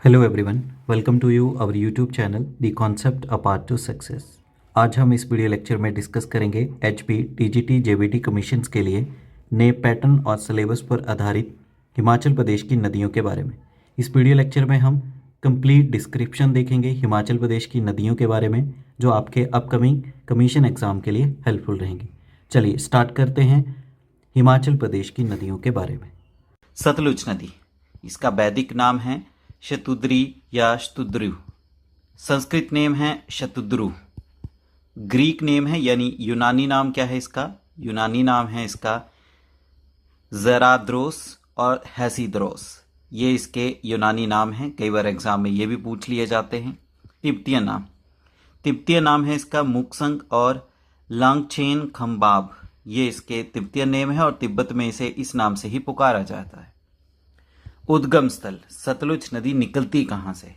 Hello everyone, welcome to you our YouTube channel the concept a path to success. आज हम इस video lecture में discuss करेंगे HP TGT JBT commissions के लिए नए पैटर्न और सिलेबस पर आधारित हिमाचल प्रदेश की नदियों के बारे में। इस वीडियो लेक्चर में हम कंप्लीट डिस्क्रिप्शन देखेंगे हिमाचल प्रदेश की नदियों के बारे में, जो आपके अपकमिंग कमीशन एग्ज़ाम के लिए हेल्पफुल रहेंगी। चलिए स्टार्ट करते हैं हिमाचल प्रदेश की नदियों के बारे में। सतलुज नदी, इसका वैदिक नाम है शतुद्री या शतुद्रु। संस्कृत नेम है शतुद्रु। ग्रीक नेम है यानी यूनानी नाम क्या है इसका? यूनानी नाम है इसका ज़राद्रोस और हेसिद्रोस। ये इसके यूनानी नाम हैं, कई बार एग्जाम में ये भी पूछ लिए जाते हैं। तिब्बतीय नाम है इसका मुक्संग और लांगचेन खम्बाब। ये इसके तिब्बतीय नेम है और तिब्बत में इसे इस नाम से ही पुकारा जाता है। उद्गम स्थल, सतलुज नदी निकलती कहाँ से?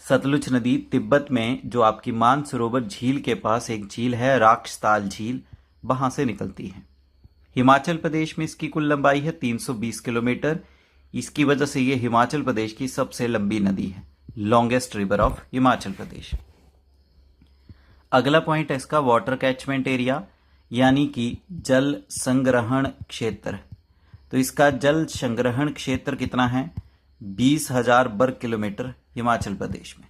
सतलुज नदी तिब्बत में जो आपकी मानसरोवर झील के पास एक झील है, राक्षताल झील, वहां से निकलती है। हिमाचल प्रदेश में इसकी कुल लंबाई है 320 किलोमीटर। इसकी वजह से ये हिमाचल प्रदेश की सबसे लंबी नदी है, longest river of Himachal Pradesh. अगला पॉइंट है इसका वाटर कैचमेंट एरिया, यानी कि जल संग्रहण क्षेत्र। तो इसका जल संग्रहण क्षेत्र कितना है? 20,000 वर्ग किलोमीटर हिमाचल प्रदेश में।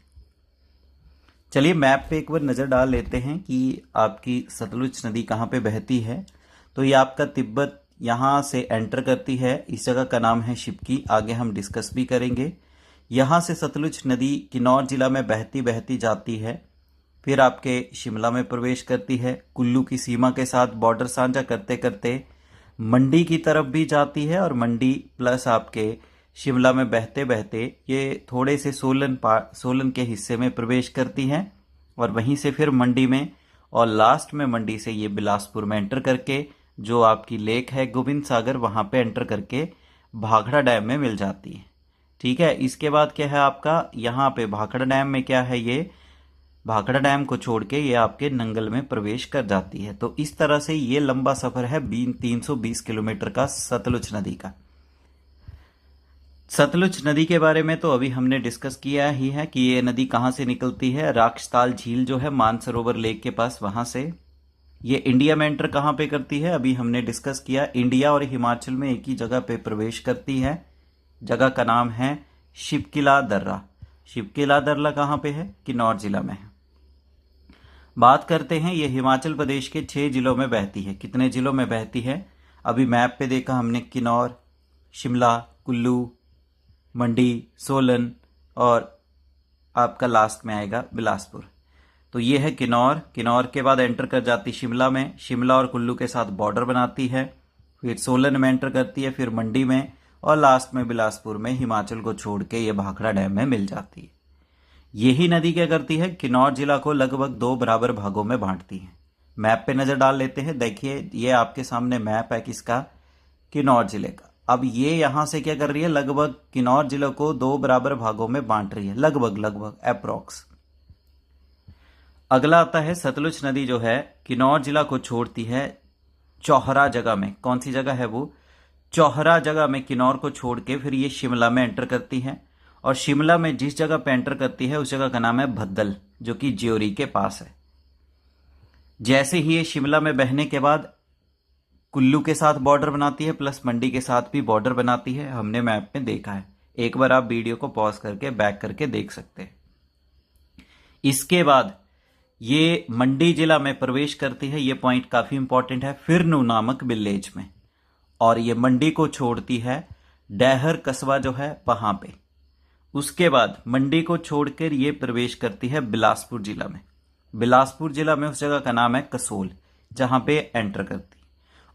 चलिए मैप पे एक बार नज़र डाल लेते हैं कि आपकी सतलुज नदी कहाँ पे बहती है। तो ये आपका तिब्बत यहाँ से एंटर करती है। इस जगह का नाम है शिपकी, आगे हम डिस्कस भी करेंगे। यहाँ से सतलुज नदी किन्नौर जिला में बहती बहती जाती है, फिर आपके शिमला में प्रवेश करती है। कुल्लू की सीमा के साथ बॉर्डर साझा करते करते मंडी की तरफ भी जाती है और मंडी प्लस आपके शिमला में बहते बहते ये थोड़े से सोलन के हिस्से में प्रवेश करती है और वहीं से फिर मंडी में और लास्ट में मंडी से ये बिलासपुर में एंटर करके जो आपकी लेक है गोविंद सागर, वहाँ पे एंटर करके भाखड़ा डैम में मिल जाती है। ठीक है, इसके बाद क्या है आपका यहाँ पे भाखड़ा डैम में क्या है, ये भाखड़ा डैम को छोड़ के ये आपके नंगल में प्रवेश कर जाती है। तो इस तरह से ये लंबा सफर है 320 किलोमीटर का सतलुज नदी का। सतलुज नदी के बारे में तो अभी हमने डिस्कस किया ही है कि ये नदी कहाँ से निकलती है। राक्षताल झील जो है मानसरोवर लेक के पास, वहां से। ये इंडिया में एंटर कहाँ पे करती है, अभी हमने डिस्कस किया। इंडिया और हिमाचल में एक ही जगह पे प्रवेश करती है। जगह का नाम है शिपकिला दर्रा। शिपकिला दर्रा कहाँ पे है? किन्नौर जिला में है। बात करते हैं, ये हिमाचल प्रदेश के 6 जिलों में बहती है। कितने जिलों में बहती है? अभी मैप पे देखा हमने, किन्नौर, शिमला, कुल्लू, मंडी, सोलन और आपका लास्ट में आएगा बिलासपुर। तो ये है किन्नौर। किन्नौर के बाद एंटर कर जाती शिमला में, शिमला और कुल्लू के साथ बॉर्डर बनाती है, फिर सोलन में एंटर करती है, फिर मंडी में और लास्ट में बिलासपुर में हिमाचल को छोड़ के ये भाखड़ा डैम में मिल जाती है। यही नदी क्या करती है, किन्नौर जिला को लगभग 2 बराबर भागों में बांटती है। मैप पे नजर डाल लेते हैं। देखिए ये आपके सामने मैप है किसका? किन्नौर जिले का। अब ये यहां से क्या कर रही है, लगभग किन्नौर जिले को 2 बराबर भागों में बांट रही है, लगभग अप्रोक्स। अगला आता है सतलुज नदी जो है किन्नौर जिला को छोड़ती है चौहरा जगह में। कौन सी जगह है वो? चौहरा जगह में किन्नौर को छोड़ के फिर ये शिमला में एंटर करती है और शिमला में जिस जगह पे एंटर करती है उस जगह का नाम है भद्दल, जो कि ज्योरी के पास है। जैसे ही ये शिमला में बहने के बाद कुल्लू के साथ बॉर्डर बनाती है, प्लस मंडी के साथ भी बॉर्डर बनाती है। हमने मैप में देखा है, एक बार आप वीडियो को पॉज करके बैक करके देख सकते हैं। इसके बाद ये मंडी जिला में प्रवेश करती है। ये पॉइंट काफी इंपॉर्टेंट है, फिरनू नामक विलेज में, और ये मंडी को छोड़ती है डैहर कस्बा जो है वहां पे। उसके बाद मंडी को छोड़कर ये प्रवेश करती है बिलासपुर जिला में। बिलासपुर जिला में उस जगह का नाम है कसोल, जहां पे एंटर करती,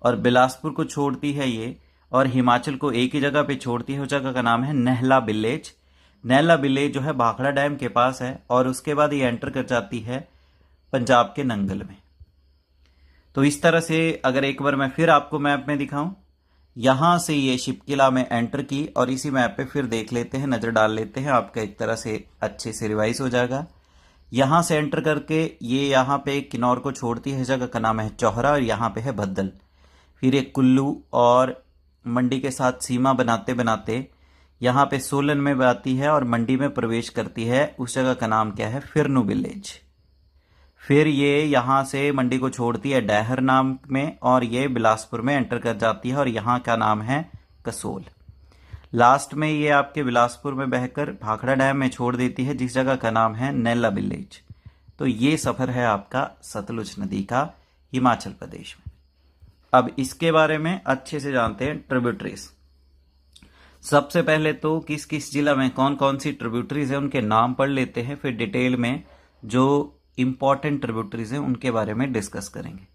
और बिलासपुर को छोड़ती है ये और हिमाचल को एक ही जगह पे छोड़ती है। उस जगह का नाम है नहला विलेज। नहला विलेज जो है भाखड़ा डैम के पास है और उसके बाद ये एंटर कर जाती है पंजाब के नंगल में। तो इस तरह से अगर एक बार मैं फिर आपको मैप में दिखाऊं, यहां से ये शिपकिला में एंटर की और इसी मैप पे फिर देख लेते हैं, नजर डाल लेते हैं, आपका एक तरह से अच्छे से रिवाइज हो जाएगा। यहां से एंटर करके ये यहां पे किन्नौर को छोड़ती है, जगह का नाम है चौहरा और यहां पे है भद्दल। फिर एक कुल्लू और मंडी के साथ सीमा बनाते बनाते यहाँ पे सोलन में आती है और मंडी में प्रवेश करती है। उस जगह का नाम क्या है? फिरनू विलेज। फिर ये यहाँ से मंडी को छोड़ती है डैहर नाम में और ये बिलासपुर में एंटर कर जाती है और यहाँ का नाम है कसोल। लास्ट में ये आपके बिलासपुर में बहकर भाखड़ा डैम में छोड़ देती है जिस जगह का नाम है नैला विलेज। तो ये सफ़र है आपका सतलुज नदी का हिमाचल प्रदेश में। अब इसके बारे में अच्छे से जानते हैं ट्रिब्यूटरीज। सबसे पहले तो किस किस जिला में कौन कौन सी ट्रिब्यूटरीज है उनके नाम पढ़ लेते हैं, फिर डिटेल में जो इंपॉर्टेंट ट्रिब्यूटरीज हैं उनके बारे में डिस्कस करेंगे।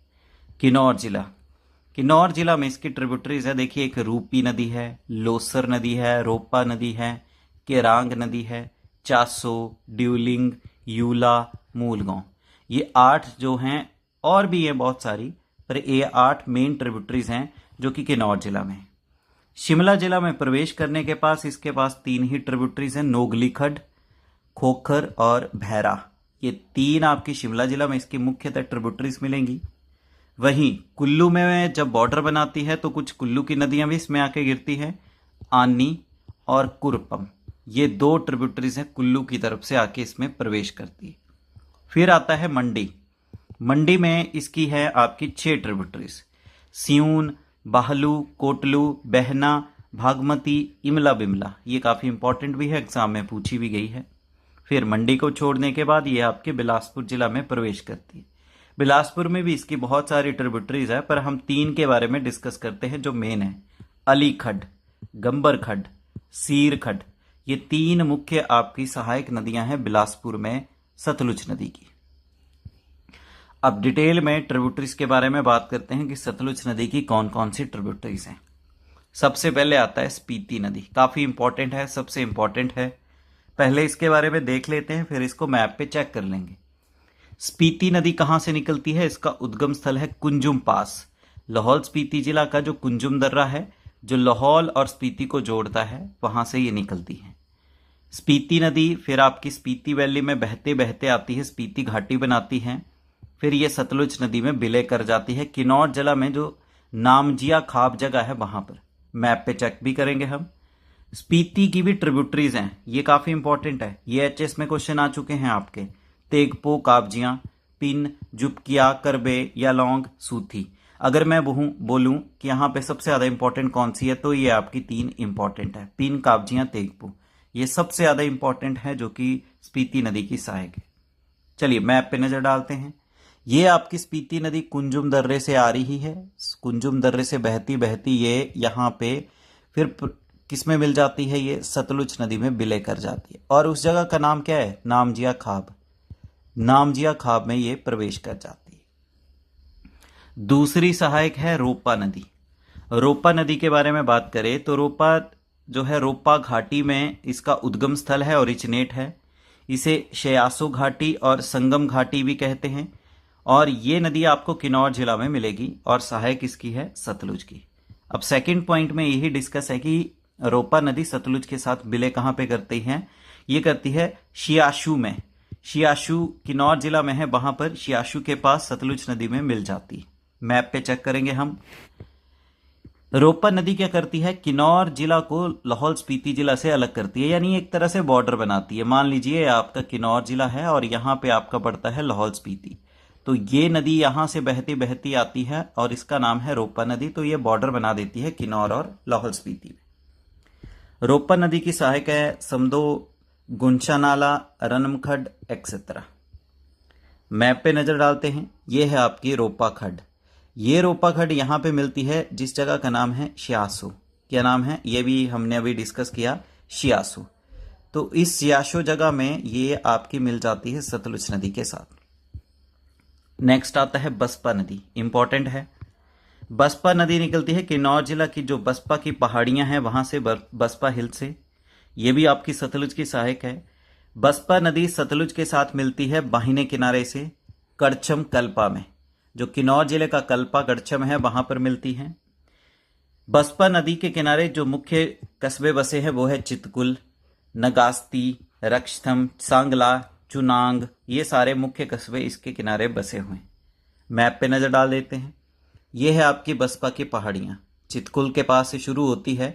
किन्नौर जिला, किन्नौर जिला में इसकी ट्रिब्यूटरीज है। देखिए, एक रूपी नदी है, लोसर नदी है, रोपा नदी है, केरांग नदी है, चासो, ड्यूलिंग, यूला, मूलगांव। ये 8 जो हैं, और भी ये बहुत सारी, पर ये 8 मेन ट्रिब्यूटरीज हैं जो कि किन्नौर जिला में। शिमला जिला में प्रवेश करने के पास इसके पास 3 ही ट्रिब्यूटरीज हैं, नोगली खड्ड, खोखर और भैरा। ये 3 आपकी शिमला जिला में इसकी मुख्यतः ट्रिब्यूटरीज मिलेंगी। वहीं कुल्लू में जब बॉर्डर बनाती है तो कुछ कुल्लू की नदियां भी इसमें आके गिरती हैं, आनी और कुरपम। ये 2 ट्रिब्यूटरीज हैं कुल्लू की तरफ से आके इसमें प्रवेश करती है। फिर आता है मंडी। मंडी में इसकी है आपकी 6 ट्रिब्यूटरीज, सियून, बाहलू, कोटलू, बहना, भागमती, इमला बिमला। ये काफ़ी इंपॉर्टेंट भी है, एग्जाम में पूछी भी गई है। फिर मंडी को छोड़ने के बाद ये आपके बिलासपुर जिला में प्रवेश करती है। बिलासपुर में भी इसकी बहुत सारी ट्रिब्यूटरीज है, पर हम 3 के बारे में डिस्कस करते हैं जो मेन है। अली खड्ड, गंबर खड्ड, सीर खड्ड। ये 3 मुख्य आपकी सहायक नदियां हैं बिलासपुर में सतलुज नदी की। अब डिटेल में ट्रिब्यूटरीज के बारे में बात करते हैं कि सतलुज नदी की कौन कौन सी ट्रिब्यूटरीज हैं। सबसे पहले आता है स्पीति नदी, काफ़ी इंपॉर्टेंट है, सबसे इंपॉर्टेंट है। पहले इसके बारे में देख लेते हैं, फिर इसको मैप पे चेक कर लेंगे। स्पीति नदी कहाँ से निकलती है? इसका उद्गम स्थल है कुंजुम पास। लाहौल स्पीति जिला का जो कुंजुम दर्रा है, जो लाहौल और स्पीति को जोड़ता है, वहां से ये निकलती है। स्पीति नदी फिर आपकी स्पीति वैली में बहते बहते आती है, स्पीति घाटी बनाती है, फिर ये सतलुज नदी में विलय कर जाती है। किन्नौर जिला में जो नामजिया खाब जगह है वहां पर, मैप पे चेक भी करेंगे हम। स्पीति की भी ट्रिब्यूटरीज हैं, ये काफ़ी इंपॉर्टेंट है, ये एचएस में क्वेश्चन आ चुके हैं आपके। तेगपो, काबजियाँ, पिन, जुबकिया, करबे, यालोंग, सूथी। अगर मैं बोलूं कि यहाँ पे सबसे ज़्यादा इंपॉर्टेंट कौन सी है, तो ये आपकी 3 इंपॉर्टेंट है, पिन, काबजियाँ, तेगपो। ये सबसे ज़्यादा इंपॉर्टेंट है जो कि स्पीति नदी की सहायक है। चलिए मैप पे नज़र डालते हैं। ये आपकी स्पीति नदी कुंजुम दर्रे से आ रही है, कुंजुम दर्रे से बहती बहती ये यहाँ पे फिर किस में मिल जाती है? ये सतलुज नदी में विलय कर जाती है। और उस जगह का नाम क्या है? नामजिया खाब। नामजिया खाब में ये प्रवेश कर जाती है। दूसरी सहायक है रोपा नदी। रोपा नदी के बारे में बात करें तो रोपा जो है, रोपा घाटी में इसका उद्गम स्थल है, ओरिजिनेट है। इसे शयासो घाटी और संगम घाटी भी कहते हैं। और ये नदी आपको किन्नौर जिला में मिलेगी और सहायक इसकी है सतलुज की। अब सेकंड पॉइंट में यही डिस्कस है कि रोपा नदी सतलुज के साथ विलय कहाँ पे करती है? ये करती है शियाशू में। शियाशू किन्नौर जिला में है, वहां पर शियाशू के पास सतलुज नदी में मिल जाती है। मैप पे चेक करेंगे हम। रोपा नदी क्या करती है? किन्नौर जिला को लाहौल स्पीति जिला से अलग करती है, यानी एक तरह से बॉर्डर बनाती है। मान लीजिए आपका किन्नौर जिला है और यहाँ पे आपका पड़ता है लाहौल स्पीति, तो ये नदी यहाँ से बहती बहती आती है और इसका नाम है रोपा नदी। तो ये बॉर्डर बना देती है किन्नौर और लाहौल स्पीति में। रोपा नदी की सहायक है समदो, गुंशानाला, रनमखड्ड एक्सेट्रा। मैप पे नजर डालते हैं। ये है आपकी रोपा खड्ड। ये रोपा खड्ड यहाँ पे मिलती है जिस जगह का नाम है शियासो। क्या नाम है? ये भी हमने अभी डिस्कस किया, शियासो। तो इस शियासो जगह में ये आपकी मिल जाती है सतलुज नदी के साथ। नेक्स्ट आता है बसपा नदी, इंपॉर्टेंट है। बसपा नदी निकलती है किन्नौर जिला की जो बसपा की पहाड़ियां हैं वहां से, बसपा हिल से। ये भी आपकी सतलुज की सहायक है। बसपा नदी सतलुज के साथ मिलती है बाहिने किनारे से करछम कल्पा में, जो किन्नौर जिले का कल्पा करछम है वहां पर मिलती है। बसपा नदी के किनारे जो मुख्य कस्बे बसे हैं वो है चितकुल, नगास्ती, रक्षथम, सांगला, चुनांग। ये सारे मुख्य कस्बे इसके किनारे बसे हुए हैं। मैप पे नजर डाल देते हैं। ये है आपकी बसपा की पहाड़ियाँ। चितकुल के पास से शुरू होती है,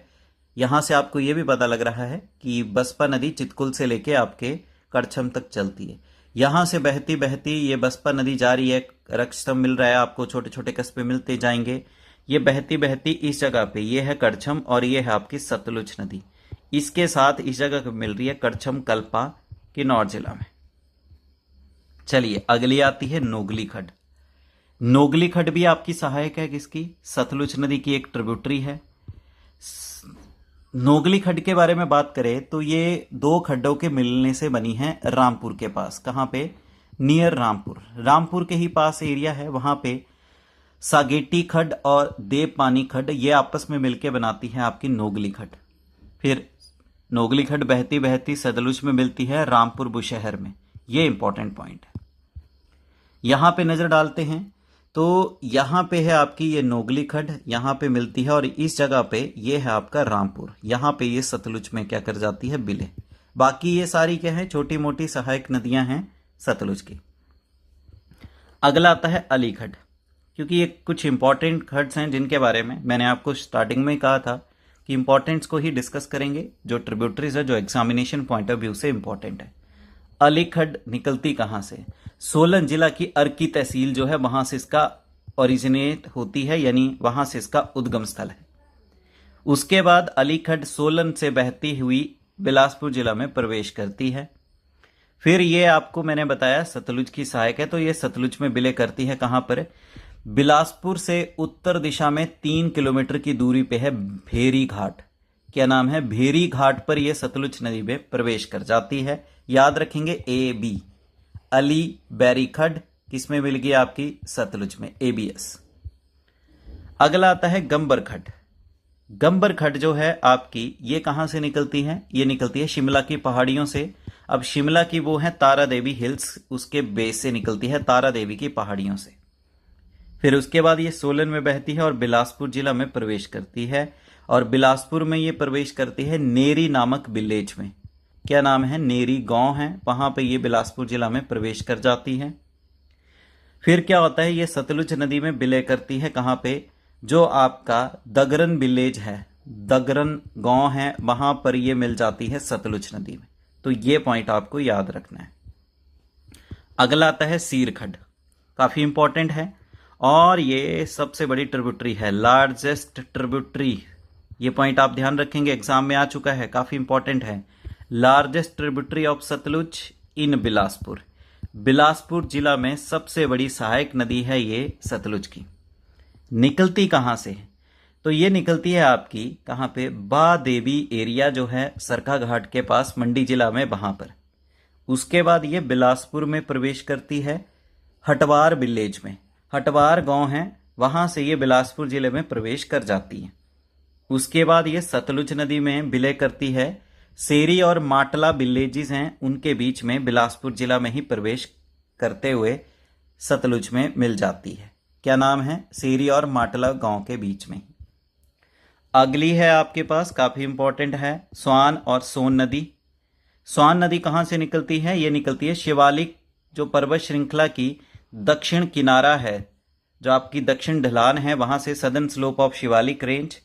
यहाँ से आपको ये भी पता लग रहा है कि बसपा नदी चितकुल से लेके आपके करछम तक चलती है। यहाँ से बहती बहती ये बसपा नदी जा रही है, रक्षस्थम मिल रहा है आपको, छोटे छोटे कस्बे मिलते जाएंगे। ये बहती बहती इस जगह पे ये है करछम और ये है आपकी सतलुज नदी। इसके साथ इस जगह पे मिल रही है करछम कल्पा किन्नौर जिला में। चलिए अगली आती है नोगली खड्ड। नोगली खड्ड भी आपकी सहायक है किसकी? सतलुज नदी की एक ट्रिब्यूटरी है। नोगली खड्ड के बारे में बात करें तो ये दो खड्डों के मिलने से बनी है रामपुर के पास। कहां पे? नियर रामपुर। रामपुर के ही पास एरिया है, वहां पे सागेटी खड्ड और देवपानी खड्ड ये आपस में मिलकर बनाती है आपकी नोगली खड्ड। फिर नोगली खड्ड बहती बहती सतलुज में मिलती है रामपुर बुशहर में। ये इंपॉर्टेंट पॉइंट है। यहां पे नजर डालते हैं तो यहां पे है आपकी ये नोगली खड्ड, यहां पे मिलती है और इस जगह पे ये है आपका रामपुर। यहां पे ये सतलुज में क्या कर जाती है? विलय। बाकी ये सारी क्या है? छोटी मोटी सहायक नदियां हैं सतलुज की। अगला आता है अली खड्ड, क्योंकि ये कुछ इंपॉर्टेंट खड्ड्स हैं जिनके बारे में मैंने आपको स्टार्टिंग में कहा था कि इंपॉर्टेंट्स को ही डिस्कस करेंगे, जो ट्रिब्यूटरीज है, जो एग्जामिनेशन पॉइंट ऑफ व्यू से इंपॉर्टेंट है। अली खड्ड निकलती कहां से? सोलन जिला की अर्की तहसील जो है वहां से इसका ओरिजिनेट होती है, यानी वहां से इसका उद्गम स्थल है। उसके बाद अली खड्ड सोलन से बहती हुई बिलासपुर जिला में प्रवेश करती है। फिर ये आपको मैंने बताया सतलुज की सहायक है, तो ये सतलुज में विलय करती है। कहां पर? बिलासपुर से उत्तर दिशा में 3 किलोमीटर की दूरी पे है भेरी घाट। क्या नाम है? भेरी घाट पर यह सतलुज नदी में प्रवेश कर जाती है। याद रखेंगे AB, अली बैरी खड्ड किसमें मिल गई? आपकी सतलुज में, ABS। अगला आता है गंबर खड्ड। गंबर खड्ड जो है आपकी ये कहां से निकलती है? ये निकलती है शिमला की पहाड़ियों से। अब शिमला की वो है तारा देवी हिल्स, उसके बेस से निकलती है तारा देवी की पहाड़ियों से। फिर उसके बाद ये सोलन में बहती है और बिलासपुर जिला में प्रवेश करती है। और बिलासपुर में ये प्रवेश करती है नेरी नामक विलेज में। क्या नाम है? नेरी गांव है, वहां पे ये बिलासपुर जिला में प्रवेश कर जाती है। फिर क्या होता है? ये सतलुज नदी में विलय करती है। कहां पे? जो आपका दगरन विलेज है, दगरन गांव है, वहां पर ये मिल जाती है सतलुज नदी में। तो ये पॉइंट आपको याद रखना है। अगला आता है सीर खड्ड, काफी इंपॉर्टेंट है और ये सबसे बड़ी ट्रिब्यूटरी है, लार्जेस्ट ट्रिब्यूटरी। ये पॉइंट आप ध्यान रखेंगे, एग्जाम में आ चुका है, काफी इंपॉर्टेंट है। लार्जेस्ट ट्रिब्यूटरी ऑफ सतलुज इन बिलासपुर। बिलासपुर जिला में सबसे बड़ी सहायक नदी है ये सतलुज की। निकलती कहां से? तो ये निकलती है आपकी कहां पे? बा देवी एरिया जो है सरका घाट के पास, मंडी जिला में, वहां पर। उसके बाद ये बिलासपुर में प्रवेश करती है हटवार विलेज में। हटवार गांव है, वहां से ये बिलासपुर जिले में प्रवेश कर जाती है। उसके बाद ये सतलुज नदी में विलय करती है। सेरी और माटला विलेजेस हैं, उनके बीच में बिलासपुर जिला में ही प्रवेश करते हुए सतलुज में मिल जाती है। क्या नाम है? सेरी और माटला गांव के बीच में। अगली है आपके पास, काफी इंपॉर्टेंट है, स्वान और सोन नदी। स्वान नदी कहां से निकलती है? ये निकलती है शिवालिक जो पर्वत श्रृंखला की दक्षिण किनारा है, जो आपकी दक्षिण ढलान है, वहां से southern slope of Shivalik range.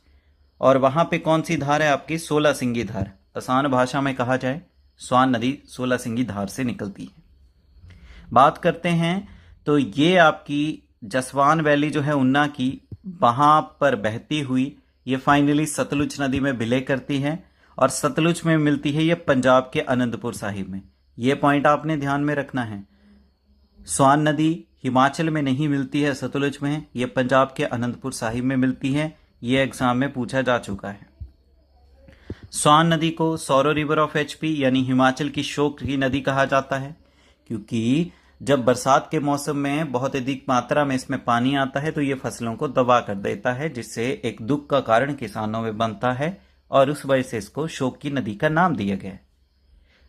और वहां पे कौन सी धार है? आपकी 16 सिंगी धार। आसान भाषा में कहा जाए, स्वान नदी 16 सिंगी धार से निकलती है। बात करते हैं तो ये आपकी जसवान वैली जो है उन्ना की, वहां पर बहती हुई ये फाइनली सतलुज नदी में विलय करती है और सतलुज में मिलती है ये पंजाब के अनंतपुर साहिब में। ये पॉइंट आपने ध्यान में रखना है। स्वान नदी हिमाचल में नहीं मिलती है सतलुज में, ये पंजाब के अनंतपुर साहिब में मिलती है। ये एग्जाम में पूछा जा चुका है। स्वान नदी को सौरो रिवर ऑफ HP यानी हिमाचल की शोक की नदी कहा जाता है, क्योंकि जब बरसात के मौसम में बहुत अधिक मात्रा में इसमें पानी आता है तो ये फसलों को दबा कर देता है, जिससे एक दुख का कारण किसानों में बनता है और उस वजह से इसको शोक की नदी का नाम दिया गया है।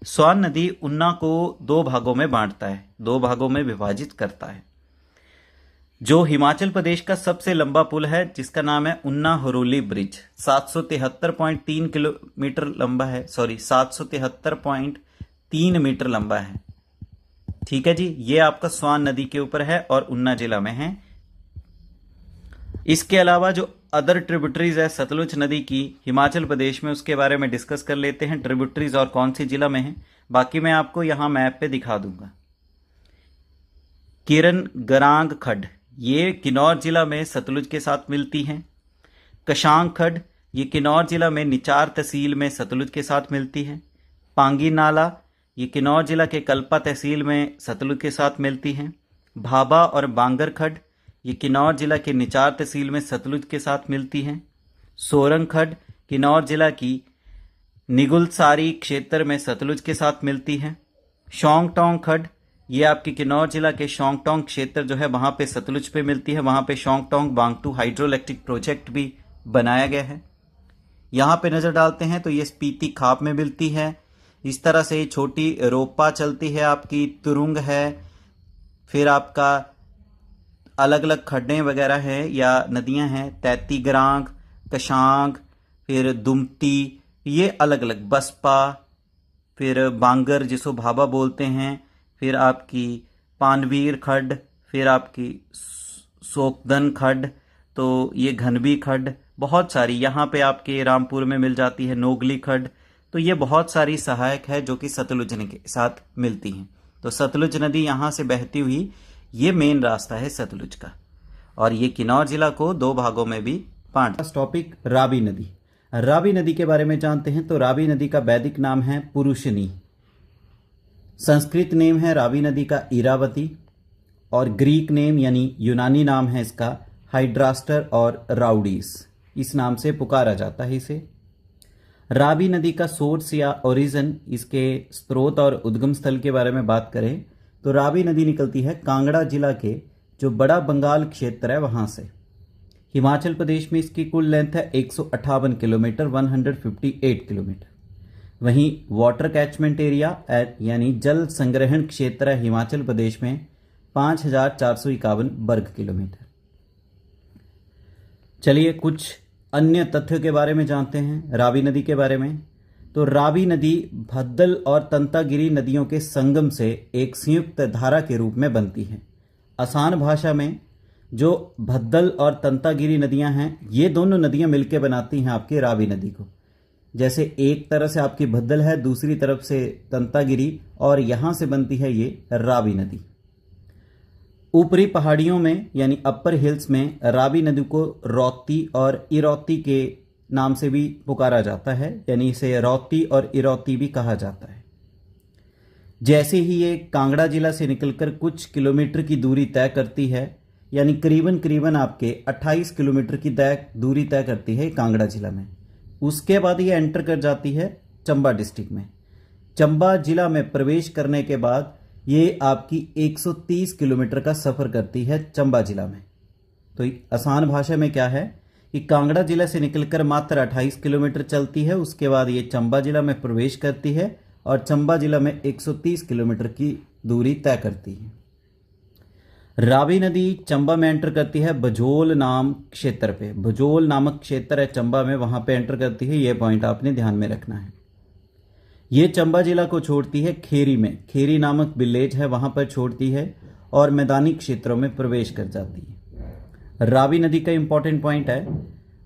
स्वान नदी उन्ना को 2 भागों में बांटता है, 2 भागों में विभाजित करता है। जो हिमाचल प्रदेश का सबसे लंबा पुल है जिसका नाम है उन्ना हरोली ब्रिज, 773.3 किलोमीटर लंबा है, 773.3 मीटर लंबा है। ठीक है जी, ये आपका स्वान नदी के ऊपर है और उन्ना जिला में है। इसके अलावा जो अदर ट्रिब्यूटरीज है सतलुज नदी की हिमाचल प्रदेश में, उसके बारे में डिस्कस कर लेते हैं। ट्रिब्यूटरीज और कौन सी जिला में है, बाकी मैं आपको यहाँ मैप पे दिखा दूंगा। किरण गरांग खड्ड, ये किन्नौर जिला में सतलुज के साथ मिलती हैं। कशांग खड्ड, ये किन्नौर जिला में निचार तहसील में सतलुज के साथ मिलती है। पांगी नाला, ये किन्नौर जिला के कल्पा तहसील में सतलुज के साथ मिलती हैं। भाभा और बांगर खड्ड, ये किन्नौर जिला के निचार तहसील में सतलुज के साथ मिलती हैं। सोरंग खड्ड, किन्नौर जिला की निगुलसारी क्षेत्र में सतलुज के साथ मिलती हैं। शोंगटोंग खड्ड, ये आपकी किन्नौर जिला के शोंगटोंग क्षेत्र जो है वहाँ पे सतलुज पे मिलती है। वहाँ पे शोंगटोंग बांगटू हाइड्रो इलेक्ट्रिक प्रोजेक्ट भी बनाया गया है। यहाँ पे नज़र डालते हैं तो ये स्पीति खाप में मिलती है। इस तरह से छोटी रोपा चलती है, आपकी तुरुंग है, फिर आपका अलग अलग खड्डें वगैरह हैं या नदियां हैं, तैती गरांग, कशांग, फिर दुमती, ये अलग अलग, बसपा, फिर बांगर जिसको भाभा बोलते हैं, फिर आपकी पानवीर खड्ड, फिर आपकी सोकदन खड्ड, तो ये घनबी खड्ड, बहुत सारी यहाँ पे आपके रामपुर में मिल जाती है नोगली खड्ड। तो ये बहुत सारी सहायक है जो कि सतलुज नदी के साथ मिलती हैं। तो सतलुज नदी यहाँ से बहती हुई ये मेन रास्ता है सतलुज का, और ये किन्नौर जिला को दो भागों में भी बांट। टॉपिक रावी नदी। रावी नदी के बारे में जानते हैं। तो रावी नदी का वैदिक नाम है पुरुषनी, संस्कृत नेम है रावी नदी का इरावती, और ग्रीक नेम यानी यूनानी नाम है इसका हाइड्रास्टर और राउडीस, इस नाम से पुकारा जाता है इसे। रावी नदी का सोर्स या ओरिजिन, इसके स्रोत और उद्गम स्थल के बारे में बात करें तो रावी नदी निकलती है कांगड़ा जिला के जो बड़ा बंगाल क्षेत्र है वहां से। हिमाचल प्रदेश में इसकी कुल लेंथ है 158 किलोमीटर, 158 किलोमीटर। वहीं वाटर कैचमेंट एरिया यानी जल संग्रहण क्षेत्र है हिमाचल प्रदेश में 5451 वर्ग किलोमीटर। चलिए कुछ अन्य तथ्यों के बारे में जानते हैं रावी नदी के बारे में। तो रावी नदी भद्दल और तंतागिरी नदियों के संगम से एक संयुक्त धारा के रूप में बनती है। आसान भाषा में जो भद्दल और तंतागिरी नदियां हैं, ये दोनों नदियां मिलकर बनाती हैं आपकी रावी नदी को। जैसे एक तरफ से आपकी भद्दल है, दूसरी तरफ से तंतागिरी, और यहां से बनती है ये रावी नदी। ऊपरी पहाड़ियों में यानी अपर हिल्स में रावी नदी को रौती और इरौती के नाम से भी पुकारा जाता है, यानी इसे रौती और इरौती भी कहा जाता है। जैसे ही ये कांगड़ा जिला से निकलकर कुछ किलोमीटर की दूरी तय करती है, यानी करीबन करीबन आपके 28 किलोमीटर की दूरी तय करती है कांगड़ा जिला में, उसके बाद ये एंटर कर जाती है चंबा डिस्ट्रिक्ट में। चंबा जिला में प्रवेश करने के बाद ये आपकी 130 किलोमीटर का सफर करती है चंबा जिला में। तो आसान भाषा में क्या है कि कांगड़ा जिला से निकलकर मात्र 28 किलोमीटर चलती है, उसके बाद ये चंबा जिला में प्रवेश करती है और चंबा जिला में 130 किलोमीटर की दूरी तय करती है। रावी नदी चंबा में एंटर करती है बजोल नाम क्षेत्र पे। बजोल नामक क्षेत्र है चंबा में, वहां पे एंटर करती है। ये पॉइंट आपने ध्यान में रखना है। ये चंबा जिला को छोड़ती है खेरी में, खेरी नामक विलेज है वहां पर छोड़ती है और मैदानी क्षेत्रों में प्रवेश कर जाती है। रावी नदी का इंपॉर्टेंट पॉइंट है,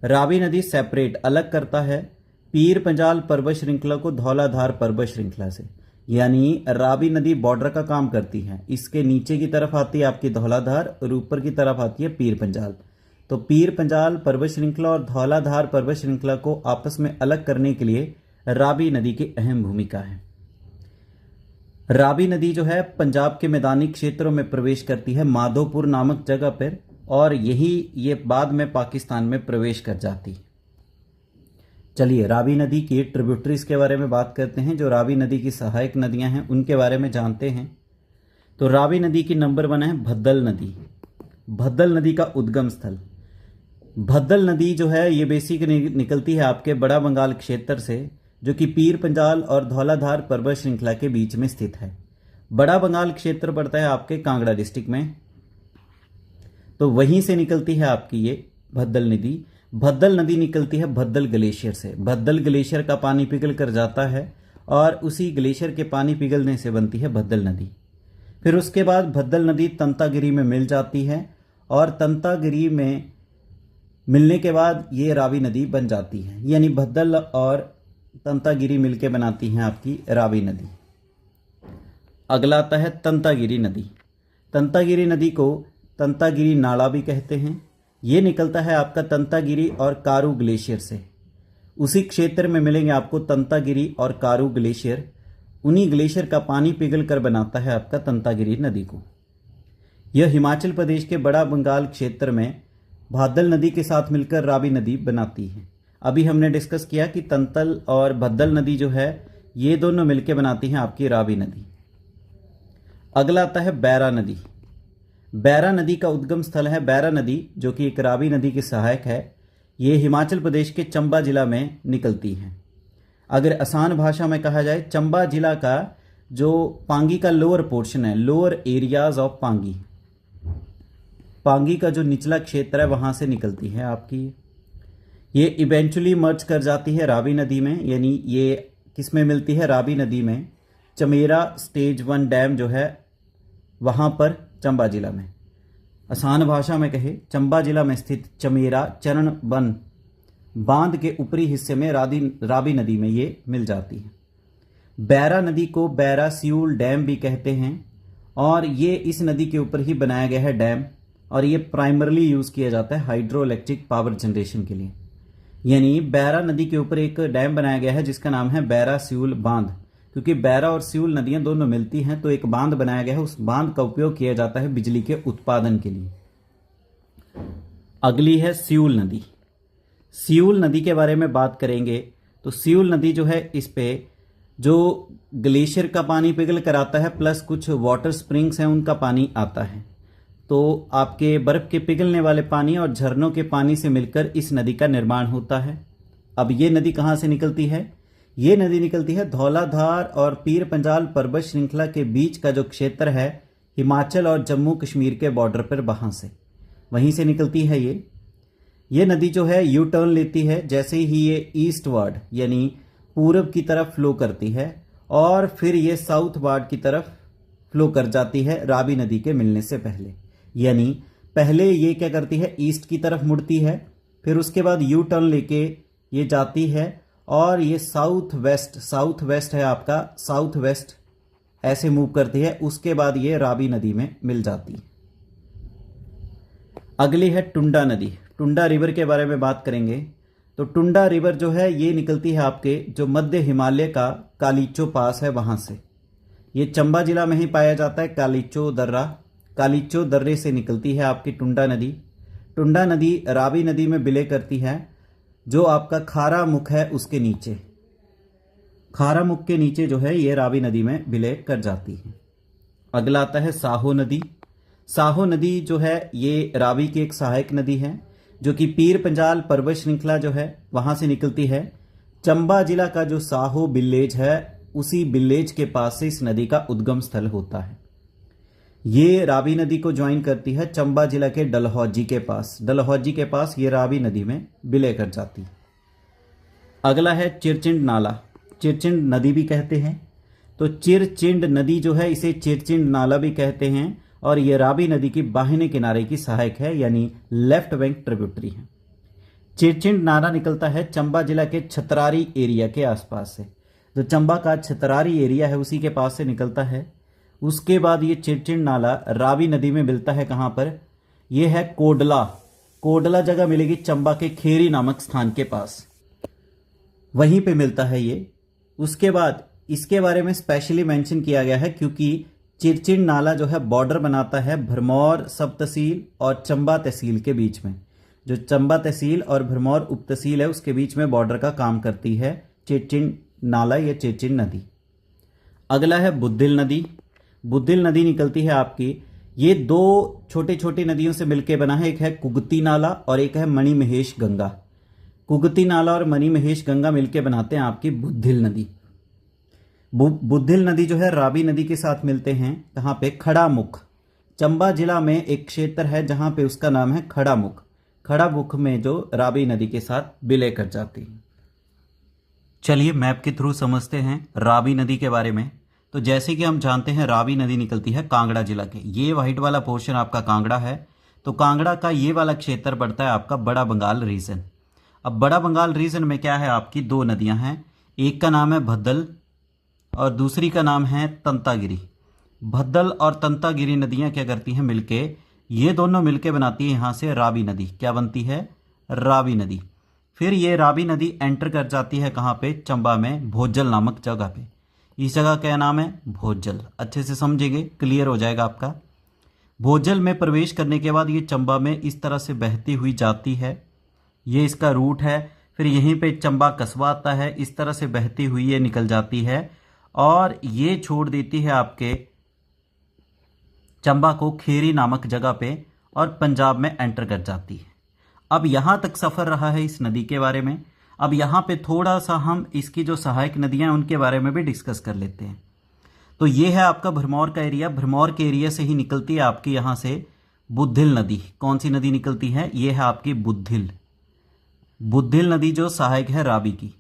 रावी नदी सेपरेट अलग करता है पीर पंजाल पर्वत श्रृंखला को धौलाधार पर्वत श्रृंखला से, यानी रावी नदी बॉर्डर का काम करती है। इसके नीचे की तरफ आती है आपकी धौलाधार और ऊपर की तरफ आती है पीर पंजाल। तो पीर पंजाल पर्वत श्रृंखला और धौलाधार पर्वत श्रृंखला को आपस में अलग करने के लिए रावी नदी की अहम भूमिका है। रावी नदी जो है पंजाब के मैदानी क्षेत्रों में प्रवेश करती है माधोपुर नामक जगह पर, और यही ये बाद में पाकिस्तान में प्रवेश कर जाती है। चलिए रावी नदी की ट्रिब्यूटरीज के बारे में बात करते हैं। जो रावी नदी की सहायक नदियां हैं उनके बारे में जानते हैं। तो रावी नदी की नंबर 1 है भद्दल नदी। भद्दल नदी का उद्गम स्थल, भद्दल नदी जो है ये बेसिकली निकलती है आपके बड़ा बंगाल क्षेत्र से, जो कि पीर पंजाल और धौलाधार पर्वत श्रृंखला के बीच में स्थित है। बड़ा बंगाल क्षेत्र पड़ता है आपके कांगड़ा डिस्ट्रिक्ट में, तो वहीं से निकलती है आपकी ये भद्दल नदी। भद्दल नदी निकलती है भद्दल ग्लेशियर से। भद्दल ग्लेशियर का पानी पिघल कर जाता है और उसी ग्लेशियर के पानी पिघलने से बनती है भद्दल नदी। फिर उसके बाद भद्दल नदी तंतागिरी में मिल जाती है और तंतागिरी में मिलने के बाद ये रावी नदी बन जाती है, यानी भद्दल और तंतागिरी मिलके बनाती हैं आपकी रावी नदी। अगला आता है तंतागिरी नदी। तंतागिरी नदी को तंतागिरी नाला भी कहते हैं। ये निकलता है आपका तंतागिरी और कारू ग्लेशियर से। उसी क्षेत्र में मिलेंगे आपको तंतागिरी और कारू ग्लेशियर। उन्हीं ग्लेशियर का पानी पिघल कर बनाता है आपका तंतागिरी नदी को। यह हिमाचल प्रदेश के बड़ा बंगाल क्षेत्र में भादल नदी के साथ मिलकर रावी नदी बनाती है। अभी हमने डिस्कस किया कि तंतल और भद्दल नदी जो है ये दोनों मिलकर बनाती हैं आपकी रावी नदी। अगला आता है बैरा नदी। बैरा नदी का उद्गम स्थल है बैरा नदी, जो कि एक रावी नदी की सहायक है। ये हिमाचल प्रदेश के चंबा जिला में निकलती है। अगर आसान भाषा में कहा जाए, चंबा जिला का जो पांगी का लोअर पोर्शन है, lower areas of Pangi, Pangi का जो निचला क्षेत्र है वहां से निकलती है आपकी। ये इवेंचुअली मर्ज कर जाती है रावी नदी में, यानी ये किस में मिलती है? रावी नदी में। चमेरा स्टेज 1 डैम जो है वहां पर चंबा जिला में। आसान भाषा में कहे, चंबा जिला में स्थित चमेरा चरण 1 बांध के ऊपरी हिस्से में रावी नदी में ये मिल जाती है। बैरा नदी को बैरा सियूल डैम भी कहते हैं और ये इस नदी के ऊपर ही बनाया गया है डैम, और ये प्राइमरली यूज किया जाता है हाइड्रो इलेक्ट्रिक पावर जनरेशन के लिए। यानी बैरा नदी के ऊपर एक डैम बनाया गया है जिसका नाम है बैरा सियूल बांध। क्योंकि बैरा और सियूल नदियां दोनों मिलती हैं तो एक बांध बनाया गया है, उस बांध का उपयोग किया जाता है बिजली के उत्पादन के लिए। अगली है सियूल नदी। सियूल नदी के बारे में बात करेंगे तो सियूल नदी जो है, इस पे जो ग्लेशियर का पानी पिघल कर आता है प्लस कुछ वाटर स्प्रिंग्स हैं उनका पानी आता है, तो आपके बर्फ के पिघलने वाले पानी और झरनों के पानी से मिलकर इस नदी का निर्माण होता है। अब ये नदी कहाँ से निकलती है? ये नदी निकलती है धौलाधार और पीर पंजाल पर्वत श्रृंखला के बीच का जो क्षेत्र है हिमाचल और जम्मू कश्मीर के बॉर्डर पर, वहां से वहीं से निकलती है ये नदी जो है यू टर्न लेती है जैसे ही ये ईस्टवर्ड यानी पूरब की तरफ फ्लो करती है और फिर ये साउथ वार्ड की तरफ फ्लो कर जाती है रावी नदी के मिलने से पहले। यानी पहले ये क्या करती है, ईस्ट की तरफ मुड़ती है, फिर उसके बाद यू टर्न लेके ये जाती है और ये साउथ वेस्ट है आपका, साउथ वेस्ट ऐसे मूव करती है। उसके बाद ये रावी नदी में मिल जाती है। अगली है टुंडा नदी। टुंडा रिवर के बारे में बात करेंगे तो टुंडा रिवर जो है ये निकलती है आपके जो मध्य हिमालय का कालीचो पास है वहां से। ये चंबा जिला में ही पाया जाता है। कालीचो दर्रे से निकलती है आपकी टुंडा नदी। टुंडा नदी रावी नदी में विलय करती है जो आपका खारा मुख है उसके नीचे। खारा मुख के नीचे जो है ये रावी नदी में विलय कर जाती है। अगला आता है साहो नदी। साहो नदी जो है ये रावी की एक सहायक नदी है जो कि पीर पंजाल पर्वत श्रृंखला जो है वहां से निकलती है। चंबा जिला का जो साहो विलेज है उसी विलेज के पास से इस नदी का उद्गम स्थल होता है। ये रावी नदी को ज्वाइन करती है चंबा जिला के डलहौजी के पास ये रावी नदी में विलय कर जाती है। अगला है चिरचिंड नाला। चिरचिंड नदी भी कहते हैं, तो चिरचिंड नदी जो है इसे चिरचिंड नाला भी कहते हैं और ये रावी नदी की बाहिने किनारे की सहायक है यानी लेफ्ट बैंक ट्रिब्यूटरी है। चिरचिंड नाला निकलता है चंबा जिला के छतरारी एरिया के आसपास से। जो चंबा का छतरारी एरिया है उसी के पास से निकलता है। उसके बाद ये चिरचिंड नाला रावी नदी में मिलता है कहाँ पर? ये है कोडला जगह मिलेगी चंबा के खेरी नामक स्थान के पास, वहीं पे मिलता है ये। उसके बाद इसके बारे में स्पेशली मेंशन किया गया है क्योंकि चिरचिंड नाला जो है बॉर्डर बनाता है भरमौर सब तहसील और चंबा तहसील के बीच में। जो चंबा तहसील और भरमौर उप तहसील है उसके बीच में बॉर्डर का काम करती है चिरचिंड नाला या चिरचिंड नदी। अगला है बुद्धिल नदी। बुद्धिल नदी निकलती है आपकी, ये दो छोटी छोटी नदियों से मिलकर बना है। एक है कुगती नाला और एक है मणिमहेश गंगा। कुगती नाला और मणिमहेश गंगा मिलकर बनाते हैं आपकी बुद्धिल नदी। बुद्धिल नदी जो है रावी नदी के साथ मिलते हैं कहाँ पे? खड़ा मुख। चंबा जिला में एक क्षेत्र है जहां पे उसका नाम है खड़ा मुख। खड़ा मुख में जो रावी नदी के साथ विलय कर जाती है। चलिए मैप के थ्रू समझते हैं रावी नदी के बारे में। तो जैसे कि हम जानते हैं रावी नदी निकलती है कांगड़ा जिला के। ये वाइट वाला पोर्शन आपका कांगड़ा है, तो कांगड़ा का ये वाला क्षेत्र पड़ता है आपका बड़ा बंगाल रीजन। अब बड़ा बंगाल रीजन में क्या है, आपकी दो नदियां हैं, एक का नाम है भद्दल और दूसरी का नाम है तंतागिरी। भद्दल और तंतागिरी नदियां क्या करती हैं मिलके, ये दोनों मिलके बनाती है यहाँ से रावी नदी। क्या बनती है, रावी नदी। फिर ये रावी नदी एंटर कर जाती है कहाँ पे, चंबा में भोजल नामक जगह पे। इस जगह का नाम है भोजल, अच्छे से समझेंगे, क्लियर हो जाएगा आपका। भोजल में प्रवेश करने के बाद ये चंबा में इस तरह से बहती हुई जाती है, ये इसका रूट है। फिर यहीं पे चंबा कस्बा आता है, इस तरह से बहती हुई ये निकल जाती है और ये छोड़ देती है आपके चंबा को खेरी नामक जगह पे और पंजाब में एंटर कर जाती है। अब यहाँ तक सफ़र रहा है इस नदी के बारे में। अब यहाँ पे थोड़ा सा हम इसकी जो सहायक नदियाँ हैं उनके बारे में भी डिस्कस कर लेते हैं। तो ये है आपका भरमौर का एरिया। भरमौर के एरिया से ही निकलती है आपकी यहाँ से बुद्धिल नदी। कौन सी नदी निकलती है, ये है आपकी बुद्धिल। बुद्धिल नदी जो सहायक है रावी की,